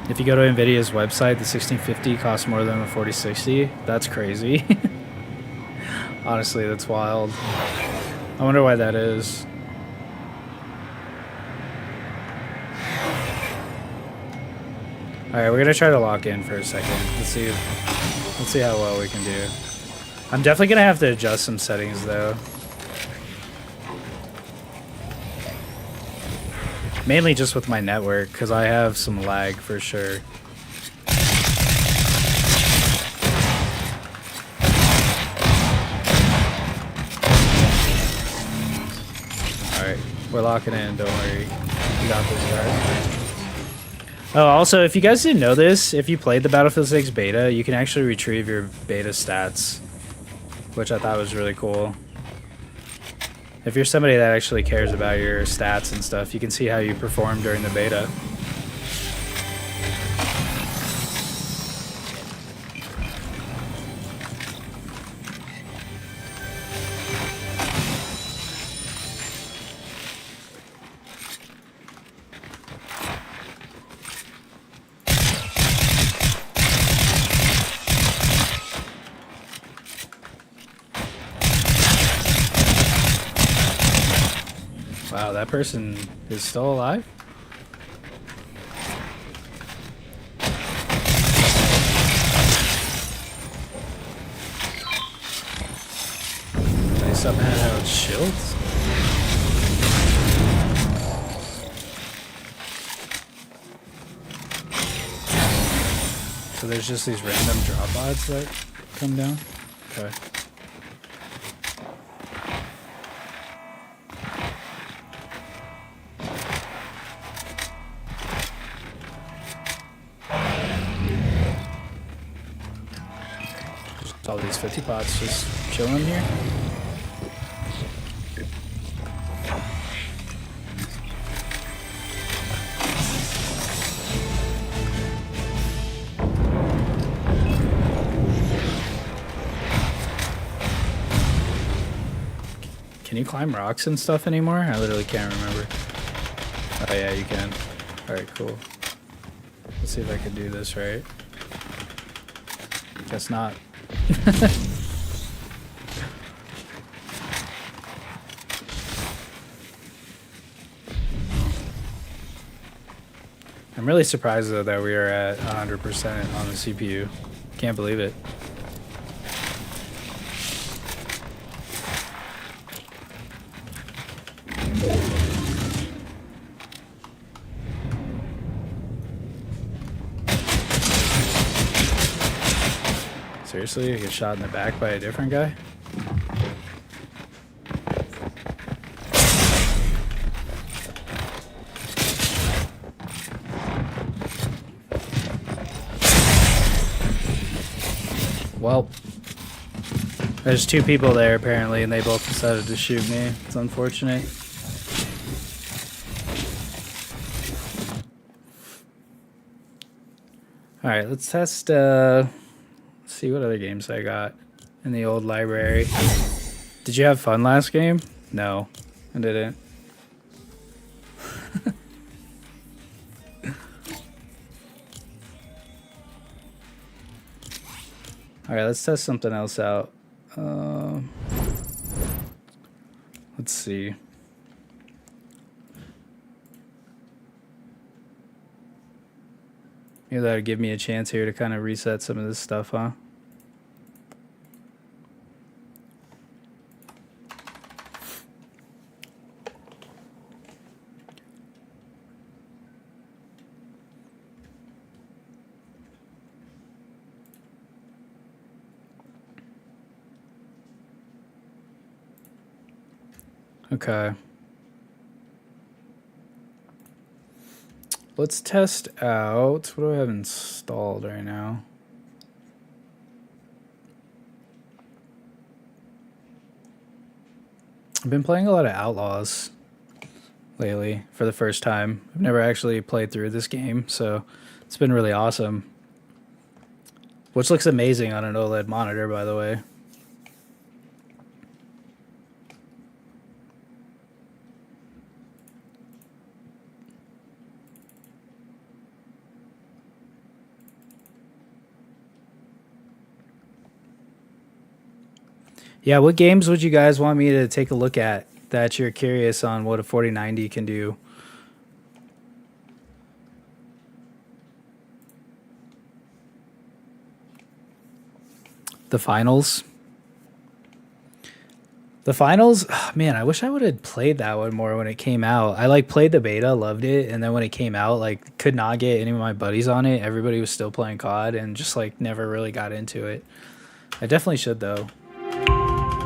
If you go to NVIDIA's website, the 1650 costs more than the 4060. That's crazy. Honestly, that's wild. I wonder why that is. Alright, we're gonna try to lock in for a second. Let's see how well we can do. I'm definitely gonna have to adjust some settings though. Mainly just with my network, because I have some lag for sure. Alright, we're locking in, don't worry. We got this, guys. Oh, also, if you guys didn't know this, if you played the Battlefield 6 beta, you can actually retrieve your beta stats, which I thought was really cool. If you're somebody that actually cares about your stats and stuff, you can see how you perform during the beta. Wow, that person is still alive? They somehow have shields? So there's just these random drop pods that come down? Okay. All these 50 pots just chilling here. you climb rocks and stuff anymore? I literally can't remember. Oh yeah, you can. Alright, cool. Let's see if I can do this right. Guess not. I'm really surprised though that we are at 100% on the CPU. Can't believe it. Seriously, I get shot in the back by a different guy? Well, there's two people there apparently, and they both decided to shoot me. It's unfortunate. Alright, let's test, see what other games I got in the old library. Did you have fun last game? No, I didn't. Alright, let's test something else out. Let's see. Maybe that'll give me a chance here to kind of reset some of this stuff, huh? Okay. Let's test out, what do I have installed right now? I've been playing a lot of Outlaws lately for the first time. I've never actually played through this game, so it's been really awesome. Which looks amazing on an OLED monitor, by the way. Yeah, what games would you guys want me to take a look at that you're curious on what a 4090 can do? The finals. The finals, oh, man, I wish I would have played that one more when it came out. I like played the beta, loved it, and then when it came out, like could not get any of my buddies on it. Everybody was still playing COD and just like never really got into it. I definitely should though.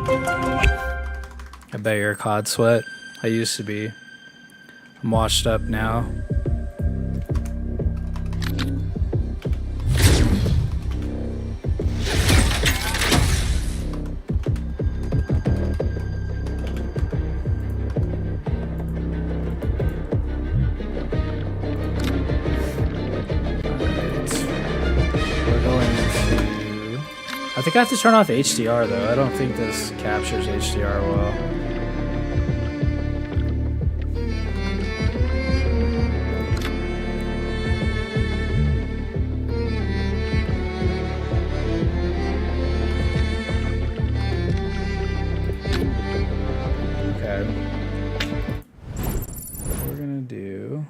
I bet you're a COD sweat. I used to be. I'm washed up now. I think I have to turn off HDR though. I don't think this captures HDR well. Okay. What we're gonna do.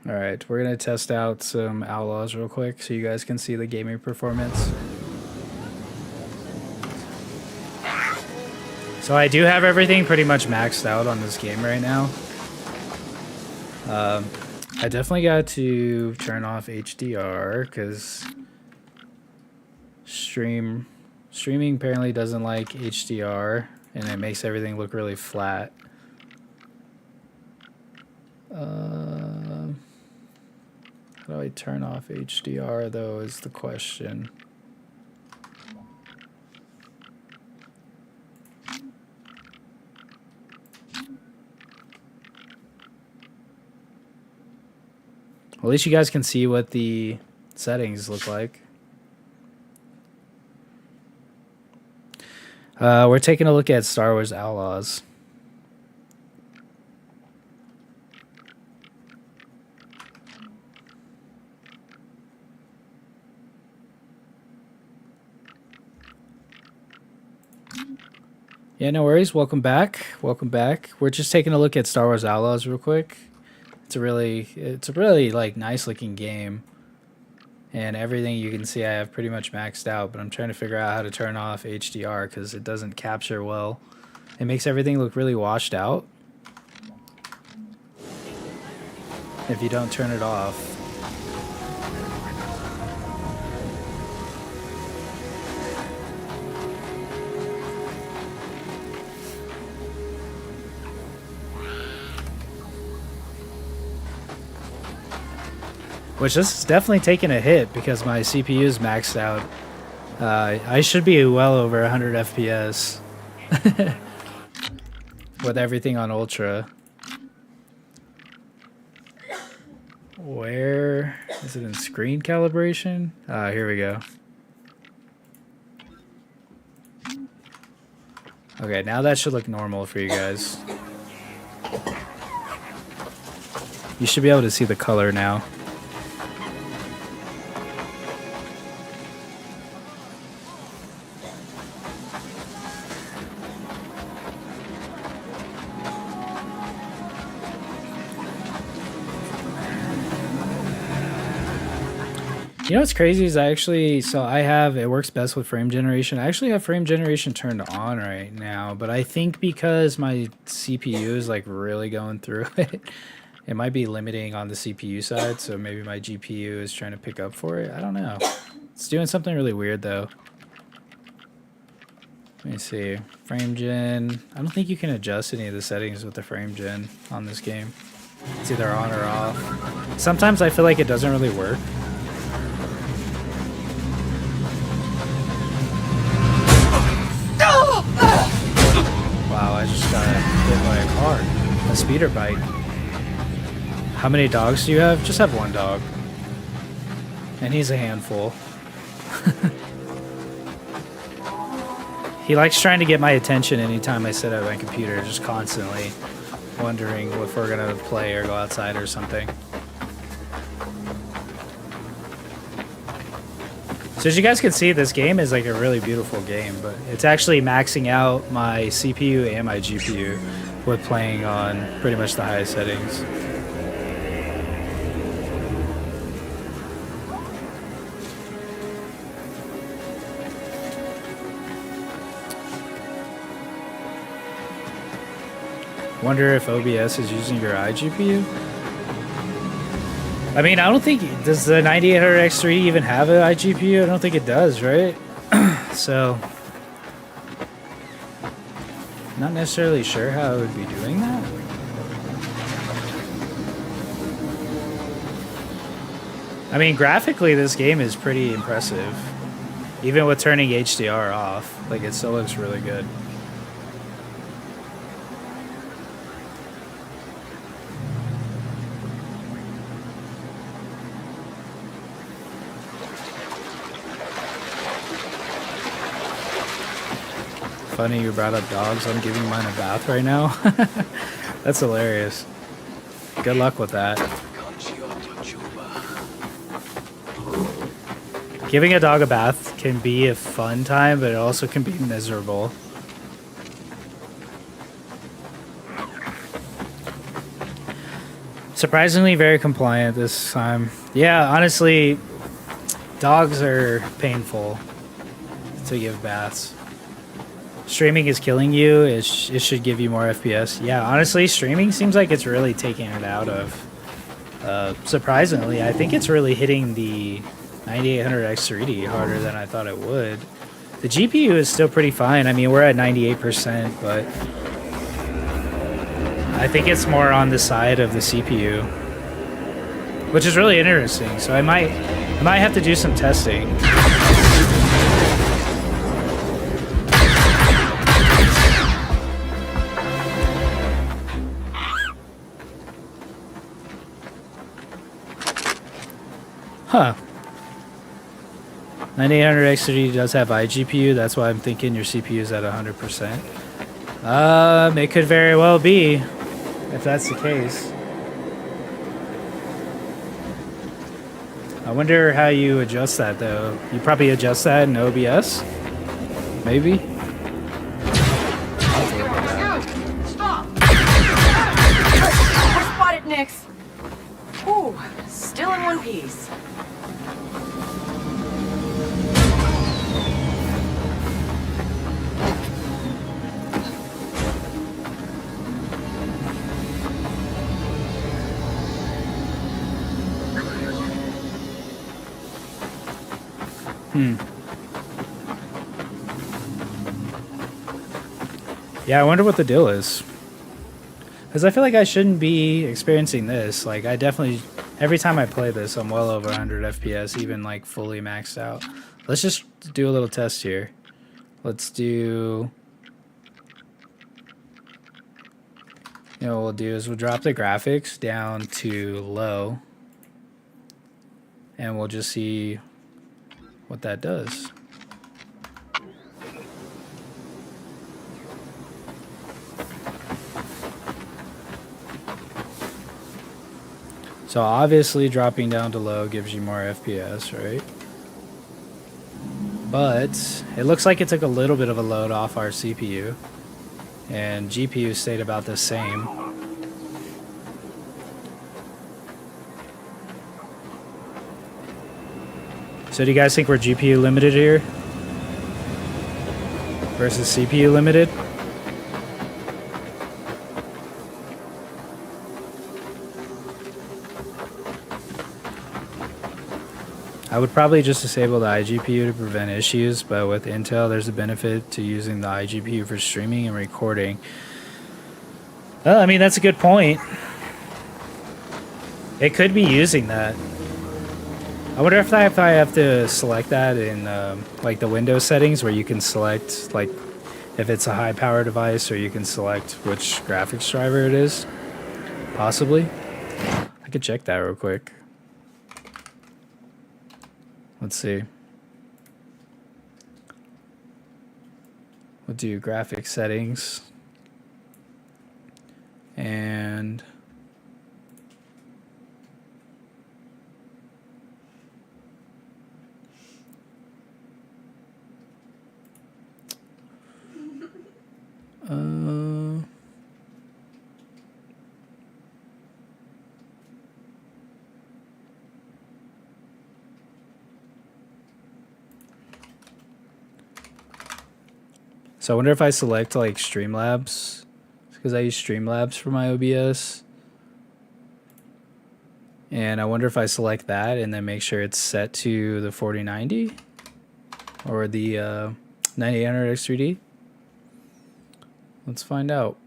All right, we're gonna test out some Outlaws real quick so you guys can see the gaming performance. So I do have everything pretty much maxed out on this game right now. I definitely got to turn off HDR because streaming apparently doesn't like HDR and it makes everything look really flat. How do I turn off HDR though is the question. Well, at least you guys can see what the settings look like. We're taking a look at Star Wars Outlaws. Yeah, no worries. Welcome back. Welcome back. We're just taking a look at Star Wars Outlaws real quick. It's a really like nice looking game. And everything you can see I have pretty much maxed out, but I'm trying to figure out how to turn off HDR because it doesn't capture well. It makes everything look really washed out if you don't turn it off. Which this is definitely taking a hit because my CPU is maxed out. I should be well over 100 FPS with everything on ultra. Where is it in screen calibration? Here we go. Okay, now that should look normal for you guys. You should be able to see the color now. You know what's crazy is it works best with frame generation. I actually have frame generation turned on right now, but I think because my CPU is like really going through it, it might be limiting on the CPU side, so maybe my GPU is trying to pick up for it. I don't know. It's doing something really weird though. Let me see. Frame gen. I don't think you can adjust any of the settings with the frame gen on this game. It's either on or off. Sometimes I feel like it doesn't really work. Wow, I just got hit by a car. A speeder bike. How many dogs do you have? Just have one dog. And he's a handful. He likes trying to get my attention anytime I sit at my computer, just constantly wondering if we're gonna play or go outside or something. So as you guys can see, this game is like a really beautiful game, but it's actually maxing out my CPU and my GPU with playing on pretty much the highest settings. Wonder if OBS is using your iGPU? I mean, I don't think... Does the 9800X3 even have an iGPU? I don't think it does, right? So... Not necessarily sure how it would be doing that. I mean, graphically, this game is pretty impressive. Even with turning HDR off, like, it still looks really good. Funny you brought up dogs. I'm giving mine a bath right now. That's hilarious. Good luck with that. Giving a dog a bath can be a fun time, but it also can be miserable. Surprisingly very compliant this time. Yeah, honestly, dogs are painful to give baths. Streaming is killing you. It should give you more FPS. Yeah, honestly, streaming seems like it's really taking it out of. Surprisingly, I think it's really hitting the 9800X 3D harder than I thought it would. The GPU is still pretty fine. I mean, we're at 98%, but I think it's more on the side of the CPU. which is really interesting. So I might have to do some testing. Huh. 9800 X3D does have iGPU. That's why I'm thinking your CPU is at 100%. It could very well be, if that's the case. I wonder how you adjust that, though. You probably adjust that in OBS? Maybe? Stop! We're spotted, Nix. Ooh, still in one piece. Yeah, I wonder what the deal is. Because I feel like I shouldn't be experiencing this. Like, I definitely... Every time I play this, I'm well over 100 FPS, even, like, fully maxed out. Let's just do a little test here. Let's do... You know what we'll do is we'll drop the graphics down to low. And we'll just see what that does. So obviously dropping down to low gives you more FPS, right? But it looks like it took a little bit of a load off our CPU. And GPU stayed about the same. So do you guys think we're GPU limited here? Versus CPU limited? I would probably just disable the iGPU to prevent issues, but with Intel there's a benefit to using the iGPU for streaming and recording. Well, I mean, that's a good point. It could be using that. I wonder if I have to select that in like the Windows settings where you can select like if it's a high power device, or you can select which graphics driver it is. Possibly. I could check that real quick. Let's see. We'll do graphics settings. And so I wonder if I select like Streamlabs, because I use Streamlabs for my OBS. And I wonder if I select that and then make sure it's set to the 4090 or the 9800 X3D. Let's find out.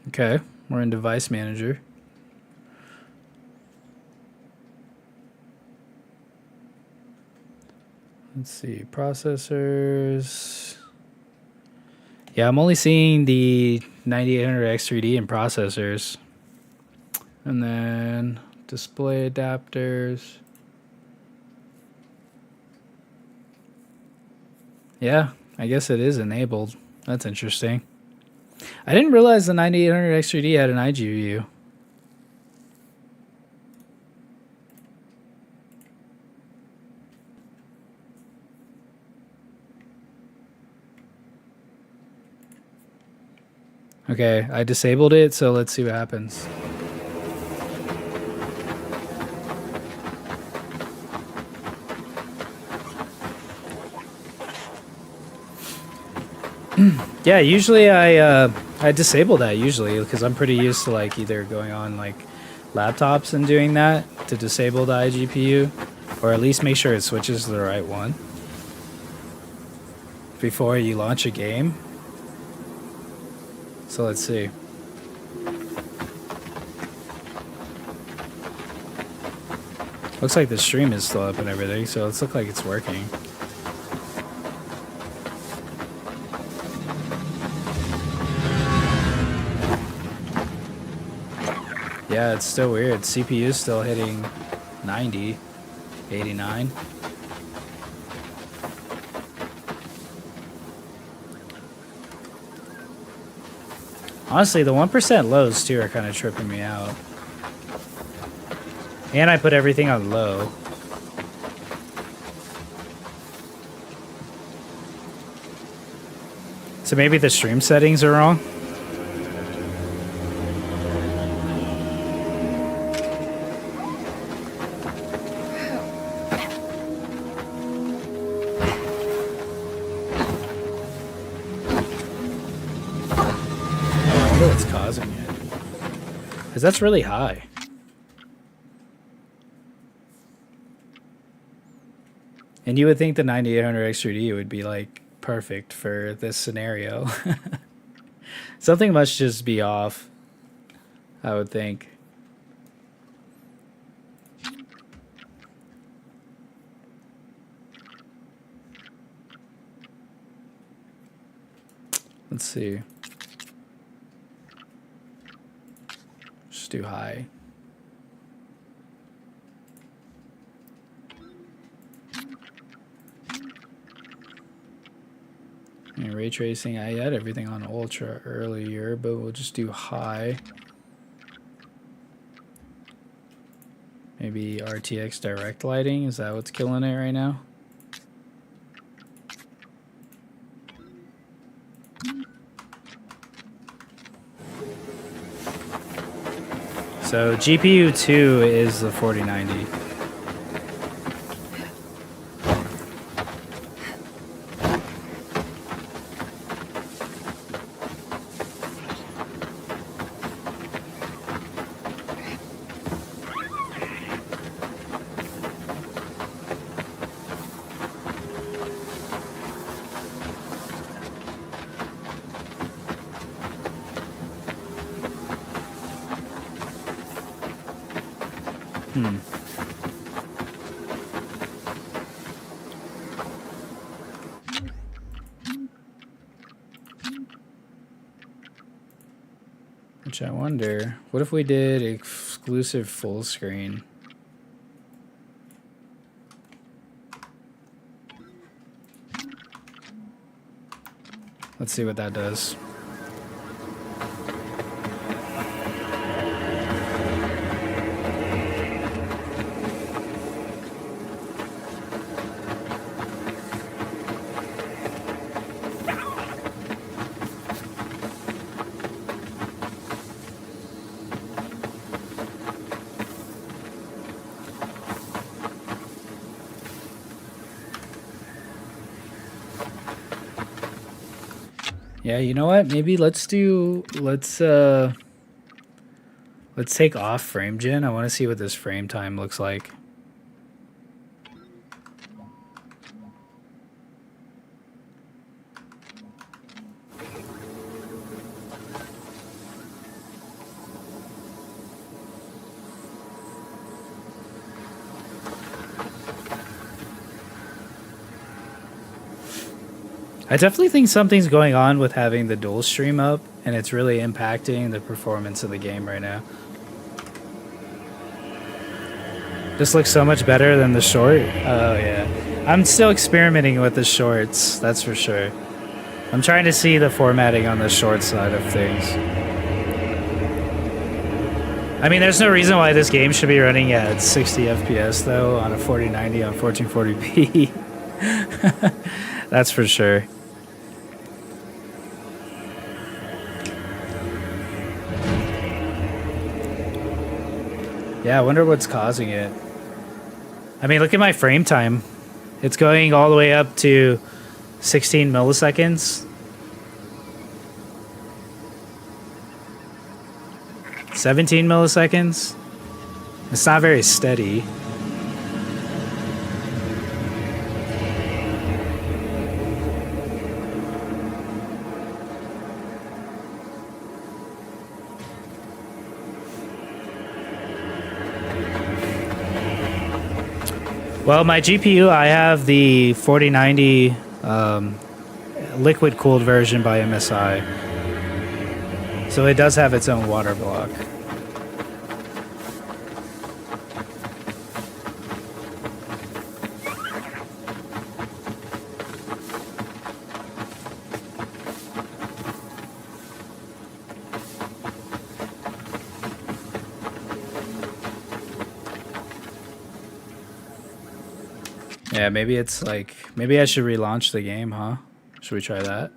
Okay, we're in Device Manager. Let's see, processors. Yeah, I'm only seeing the 9800 X3D in processors. And then display adapters. Yeah, I guess it is enabled. That's interesting. I didn't realize the 9800 X3D had an iGPU. Okay, I disabled it, so let's see what happens. Yeah, usually I disable that usually because I'm pretty used to like either going on like laptops and doing that to disable the iGPU, or at least make sure it switches to the right one before you launch a game. So let's see. Looks like the stream is still up and everything, so it's look like it's working. Yeah, it's still weird. CPU is still hitting 90, 89. Honestly, the 1% lows too are kind of tripping me out. And I put everything on low. So maybe the stream settings are wrong. What's causing it? Because that's really high. And you would think the 9800 X3D would be like perfect for this scenario. Something must just be off, I would think. Let's see. Just do high. And ray tracing, I had everything on ultra earlier, but we'll just do high. Maybe RTX direct lighting, is that what's killing it right now? So GPU 2 is the 4090. Which I wonder, what if we did exclusive full screen? Let's see what that does. Yeah, you know what? Maybe let's take off frame gen. I want to see what this frame time looks like. I definitely think something's going on with having the dual stream up, and it's really impacting the performance of the game right now. This looks so much better than the short. Oh yeah. I'm still experimenting with the shorts, that's for sure. I'm trying to see the formatting on the short side of things. I mean, there's no reason why this game should be running at 60 FPS though on a 4090 on 1440p. That's for sure. Yeah, I wonder what's causing it. I mean, look at my frame time. It's going all the way up to 16 milliseconds. 17 milliseconds? It's not very steady. Well, my GPU, I have the 4090 liquid cooled version by MSI. So it does have its own water block. Yeah, maybe it's like, maybe I should relaunch the game, huh? Should we try that?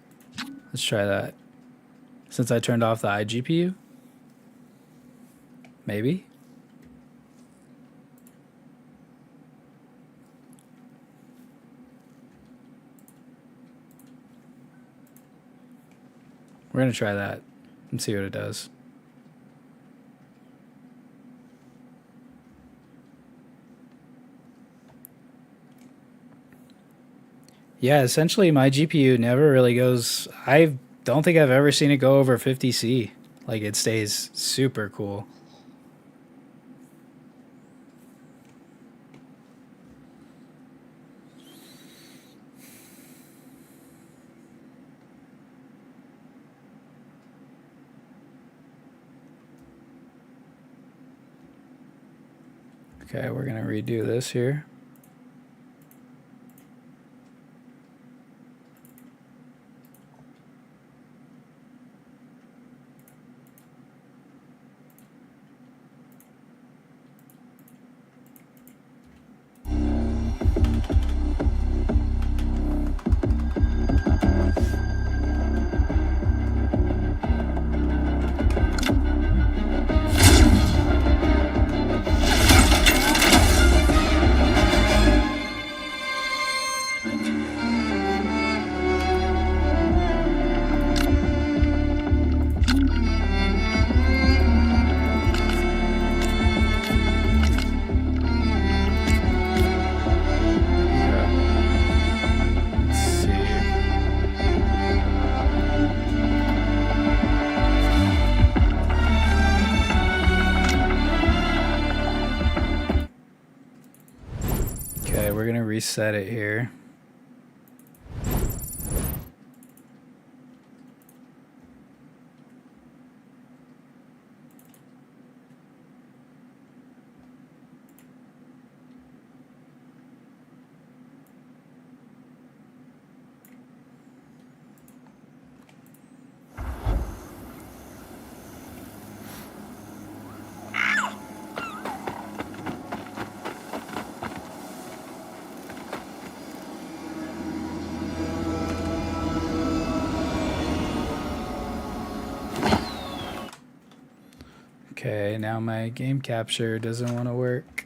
Let's try that. Since I turned off the iGPU? Maybe? We're gonna try that and see what it does. Yeah, essentially my GPU never really goes... I don't think I've ever seen it go over 50C. Like, it stays super cool. Okay, we're gonna redo this here. We're gonna reset it here. Okay, now my game capture doesn't want to work.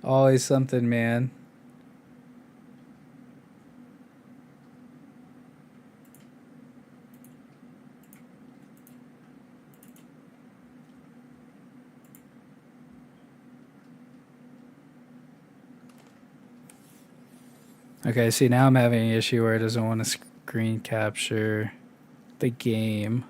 Always something, man. Okay, see, now I'm having an issue where it doesn't want to screen capture the game.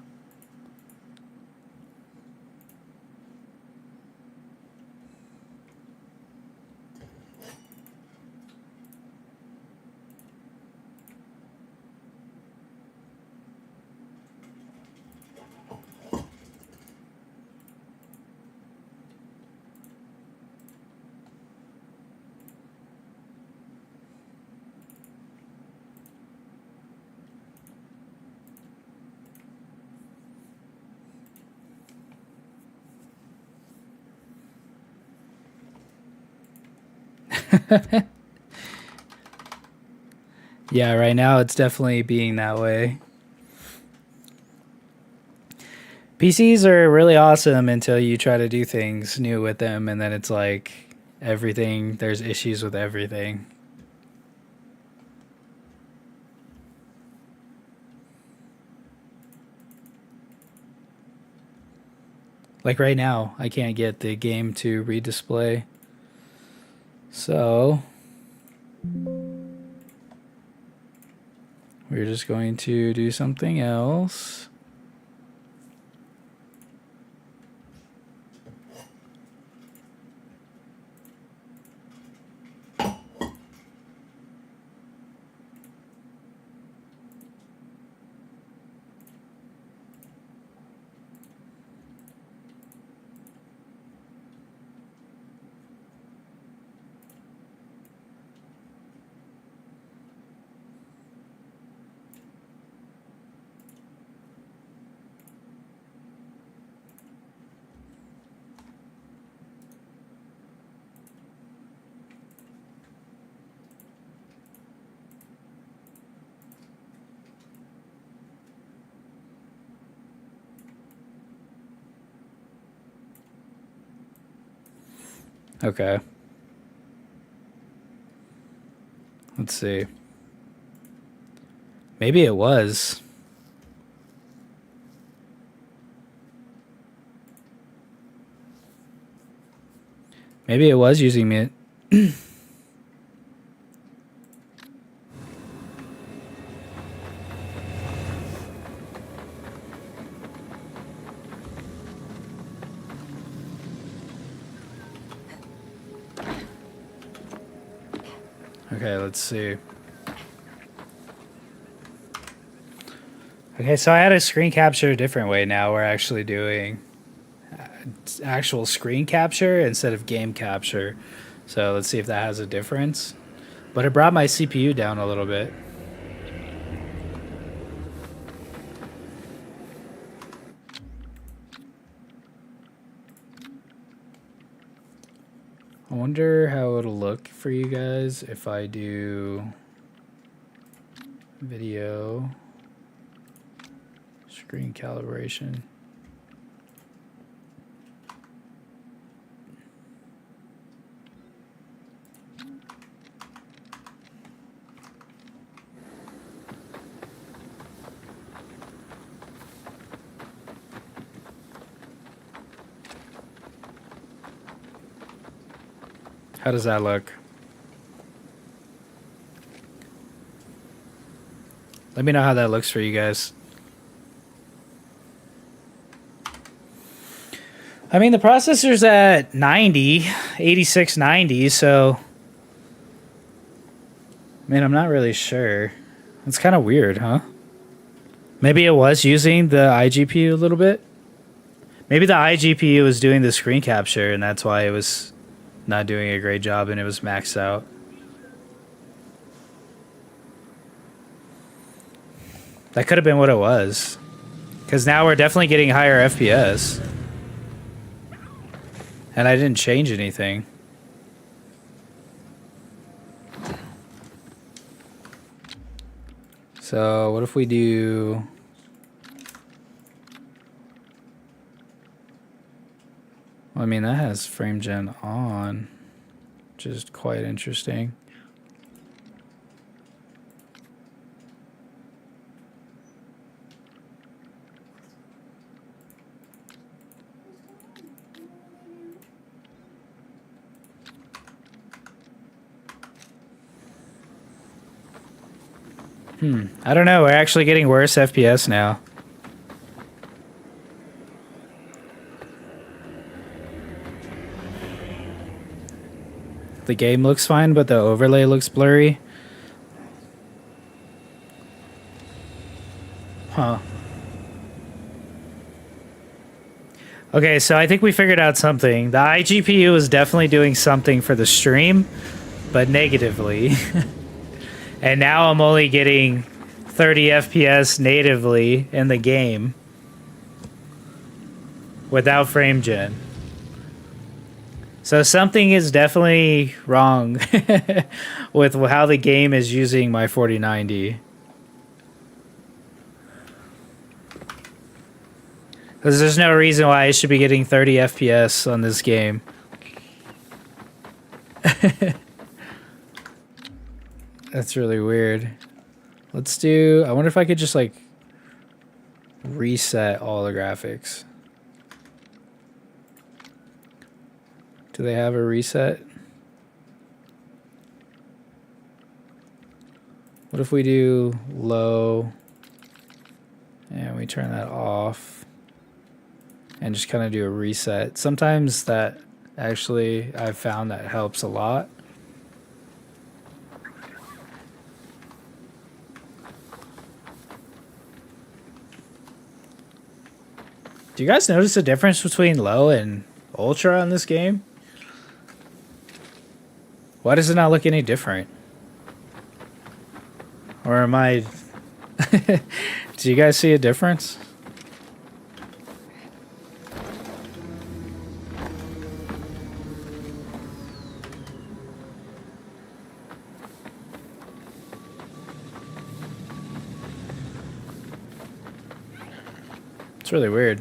Yeah, right now it's definitely being that way. PCs are really awesome until you try to do things new with them, and then it's like everything, there's issues with everything. Like right now, I can't get the game to redisplay. So we're just going to do something else. Okay. Let's see. Maybe it was. Maybe it was using it. Okay, let's see. Okay, so I had a screen capture a different way now. We're actually doing actual screen capture instead of game capture. So let's see if that has a difference. But it brought my CPU down a little bit. I wonder how it'll look for you guys if I do video screen calibration. How does that look? Let me know how that looks for you guys. I mean, the processor's at 90, 8690, so... I mean, I'm not really sure. It's kind of weird, huh? Maybe it was using the iGPU a little bit? Maybe the iGPU was doing the screen capture, and that's why it was not doing a great job and it was maxed out. That could have been what it was. Because now we're definitely getting higher FPS. And I didn't change anything. So what if we do... Well, I mean, that has frame gen on, which is quite interesting. I don't know. We're actually getting worse FPS now. The game looks fine, but the overlay looks blurry. Huh. Okay, so I think we figured out something. The iGPU is definitely doing something for the stream, but negatively. And now I'm only getting 30 FPS natively in the game without frame gen. So something is definitely wrong with how the game is using my 4090. Because there's no reason why I should be getting 30 FPS on this game. That's really weird. Let's do... I wonder if I could just, like, reset all the graphics. Do they have a reset? What if we do low and we turn that off and just kind of do a reset? Sometimes that actually I've found that helps a lot. Do you guys notice the difference between low and ultra on this game? Why does it not look any different? Or am I... Do you guys see a difference? It's really weird.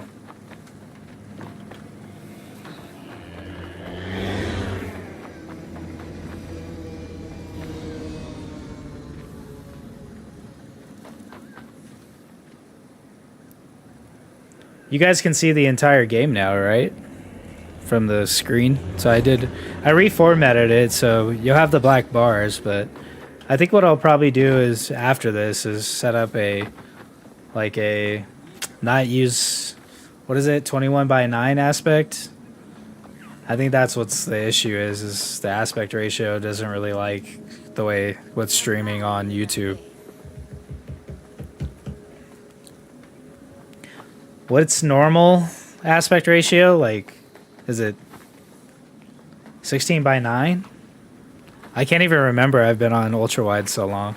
You guys can see the entire game now, right? From the screen. So I reformatted it so you'll have the black bars, but I think what I'll probably do is after this is set up not use, what is it, 21:9 aspect. I think that's what's the issue is the aspect ratio doesn't really like the way what's streaming on YouTube. What's normal aspect ratio? Like, is it 16:9? I can't even remember. I've been on ultra wide so long.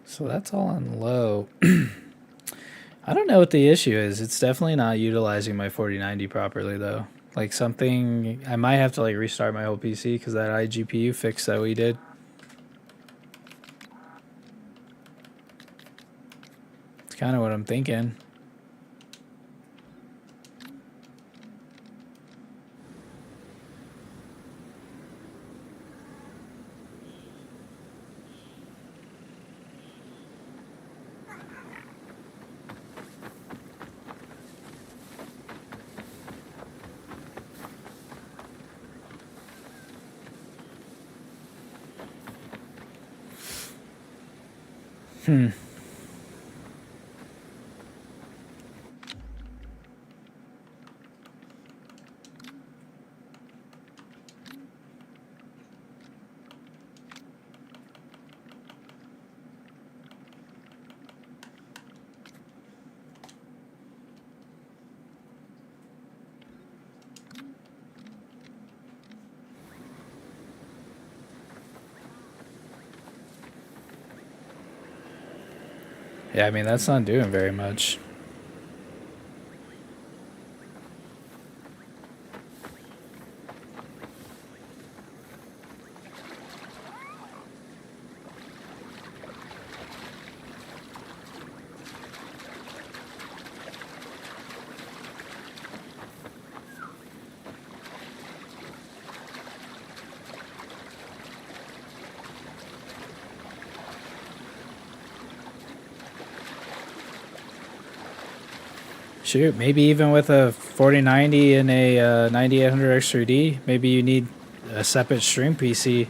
So that's all on low. I don't know what the issue is. It's definitely not utilizing my 4090 properly though. Like something, I might have to like restart my whole PC because that iGPU fix that we did. It's kind of what I'm thinking. Yeah, I mean, that's not doing very much. Shoot, maybe even with a 4090 and a 9800 X3D, maybe you need a separate stream PC.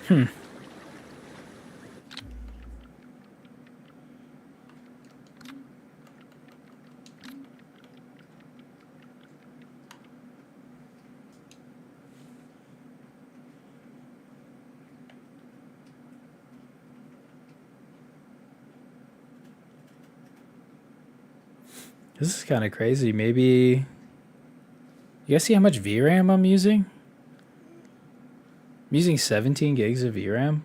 This is kind of crazy. Maybe... You guys see how much VRAM I'm using? I'm using 17 gigs of VRAM.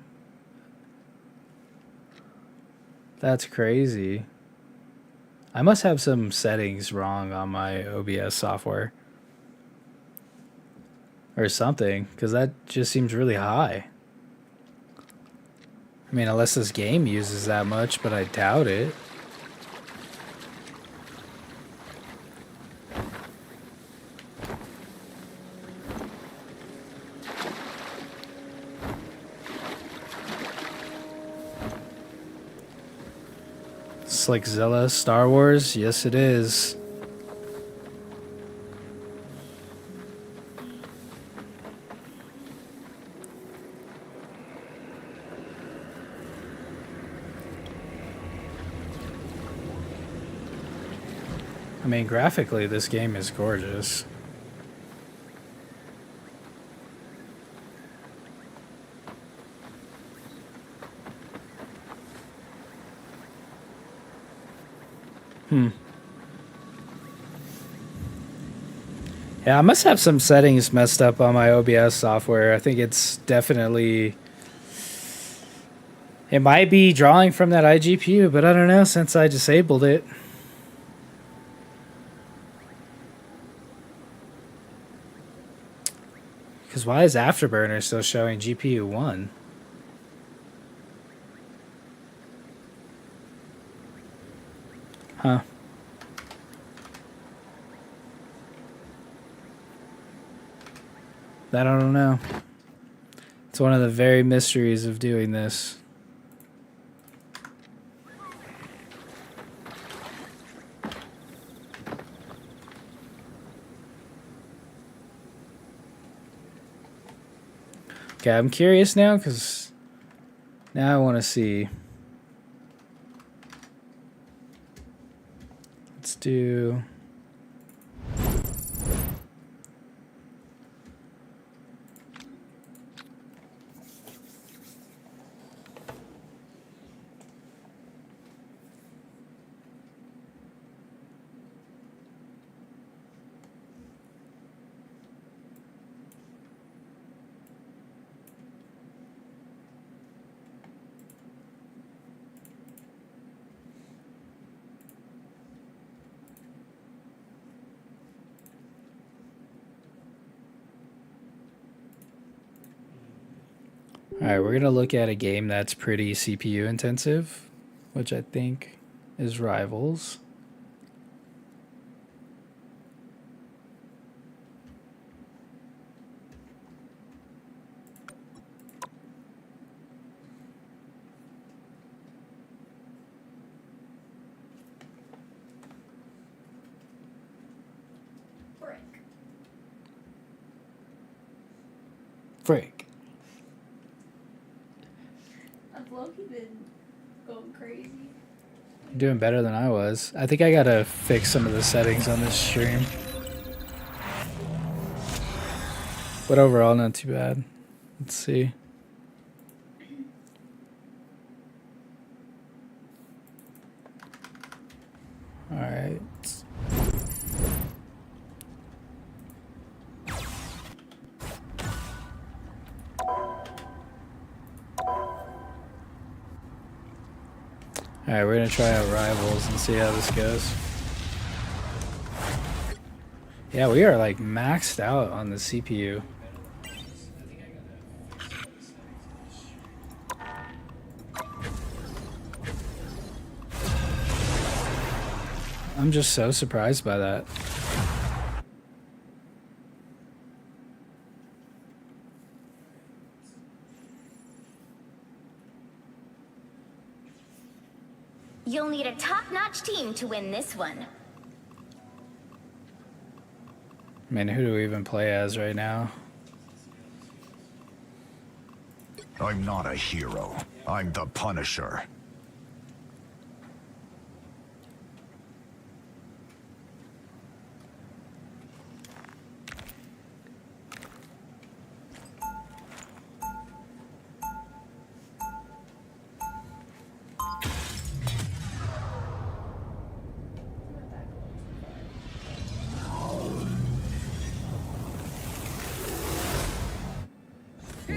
That's crazy. I must have some settings wrong on my OBS software. Or something, because that just seems really high. I mean, unless this game uses that much, but I doubt it. Slickzilla Star Wars? Yes, it is. I mean, graphically, this game is gorgeous. Yeah, I must have some settings messed up on my OBS software. I think it's definitely... It might be drawing from that iGPU, but I don't know since I disabled it. Because why is Afterburner still showing GPU 1? Huh. That I don't know. It's one of the very mysteries of doing this. Okay, I'm curious now because now I want to see. Let's do... Alright, we're going to look at a game that's pretty CPU intensive, which I think is Rivals. Frick. I've low-key been going crazy. You're doing better than I was. I think I gotta fix some of the settings on this stream. But overall, not too bad. Let's see. Alright. Alright, we're gonna try out Rivals and see how this goes. Yeah, we are like maxed out on the CPU. I'm just so surprised by that. You'll need a top-notch team to win this one. I mean, who do we even play as right now? I'm not a hero. I'm the Punisher.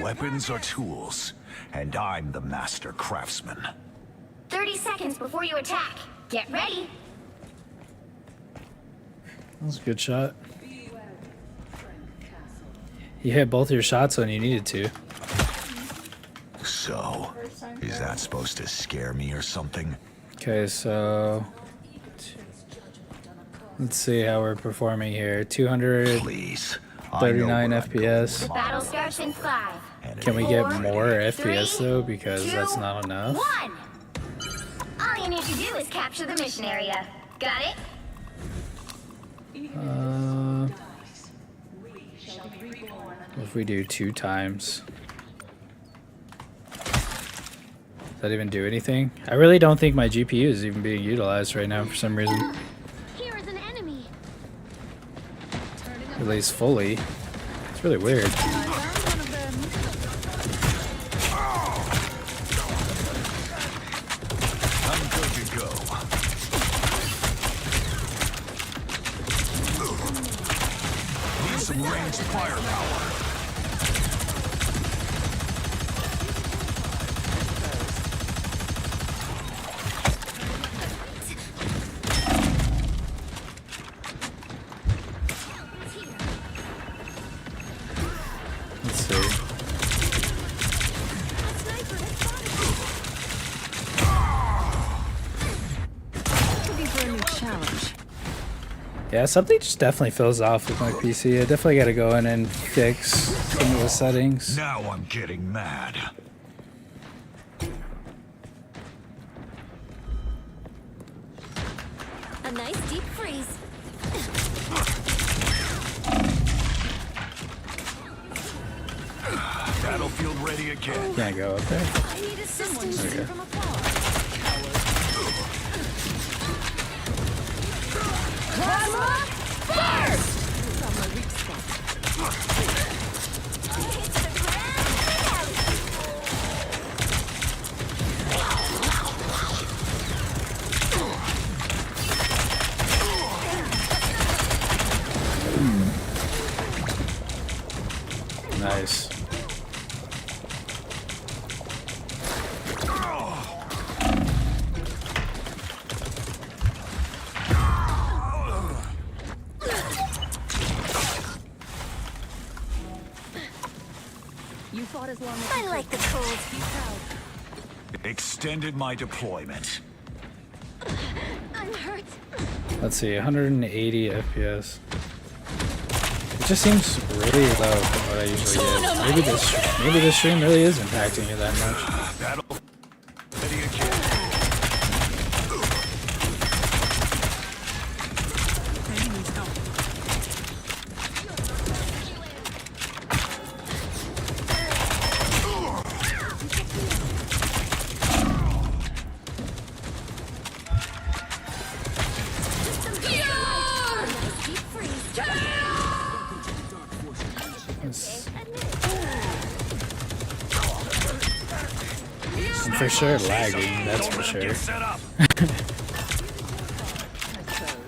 Weapons are tools, and I'm the master craftsman. 30 seconds before you attack. Get ready. That was a good shot. You hit both your shots when you needed to. So, is that supposed to scare me or something? Okay, so let's see how we're performing here. 239 Please. I know where I'm FPS. going. Battle starts in 5. Can we get Four, more FPS three, though? Because that's 2, not enough. 1. All you need to do is capture the mission area. Got it? If we do 2 times, does that even do anything? I really don't think my GPU is even being utilized right now for some reason. Here is an enemy. At least fully. It's really weird. I'm good to go. Need some ranged firepower. Let's see. Yeah, something just definitely feels off with my PC. I definitely gotta go in and fix some of the settings. Now I'm getting mad. A nice deep freeze. Battlefield ready again. Can't go up there. I need assistance There we go. from afar. Plasma burst! It's the grand Nice. You fought as long as I like the cold. Extended my deployment. I'm hurt. Let's see, 180 FPS. It just seems really low from what I usually get. Maybe this stream really is impacting you that much. Battle ready again. Deep freeze. It's- I'm for sure lagging, that's for sure. Set up.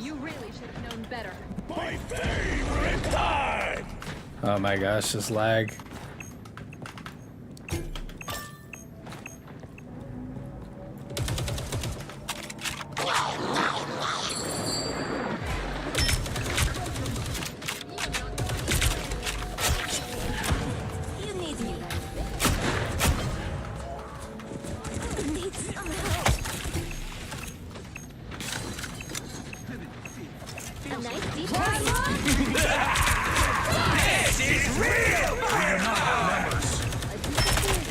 you really should have known better. My favorite time. Oh my gosh, this lag. You need me. Need some help. A nice deep This is real. We do not have members.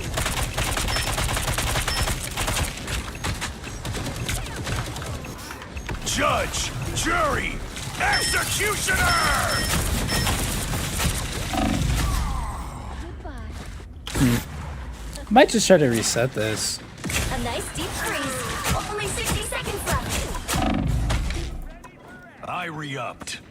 Judge, jury, executioner. goodbye. Might just try to reset this. A nice deep freeze. Only 60 seconds left. I re-upped.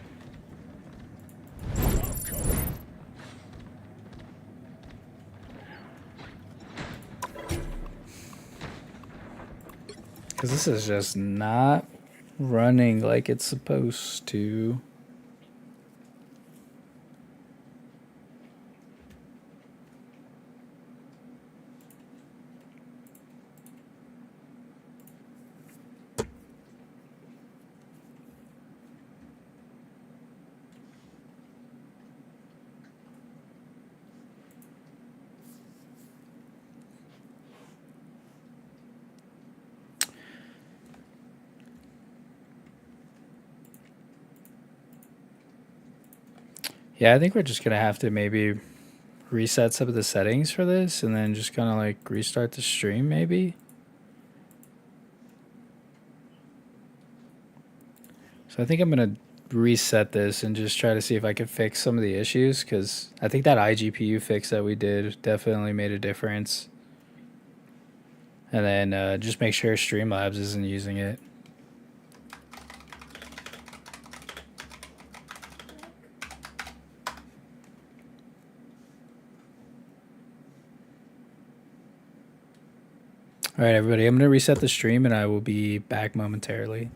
Because this is just not running like it's supposed to. Yeah, I think we're just gonna have to maybe reset some of the settings for this and then just kind of like restart the stream maybe. So I think I'm gonna reset this and just try to see if I can fix some of the issues, because I think that iGPU fix that we did definitely made a difference. And then just make sure Streamlabs isn't using it. All right, everybody, I'm going to reset the stream and I will be back momentarily.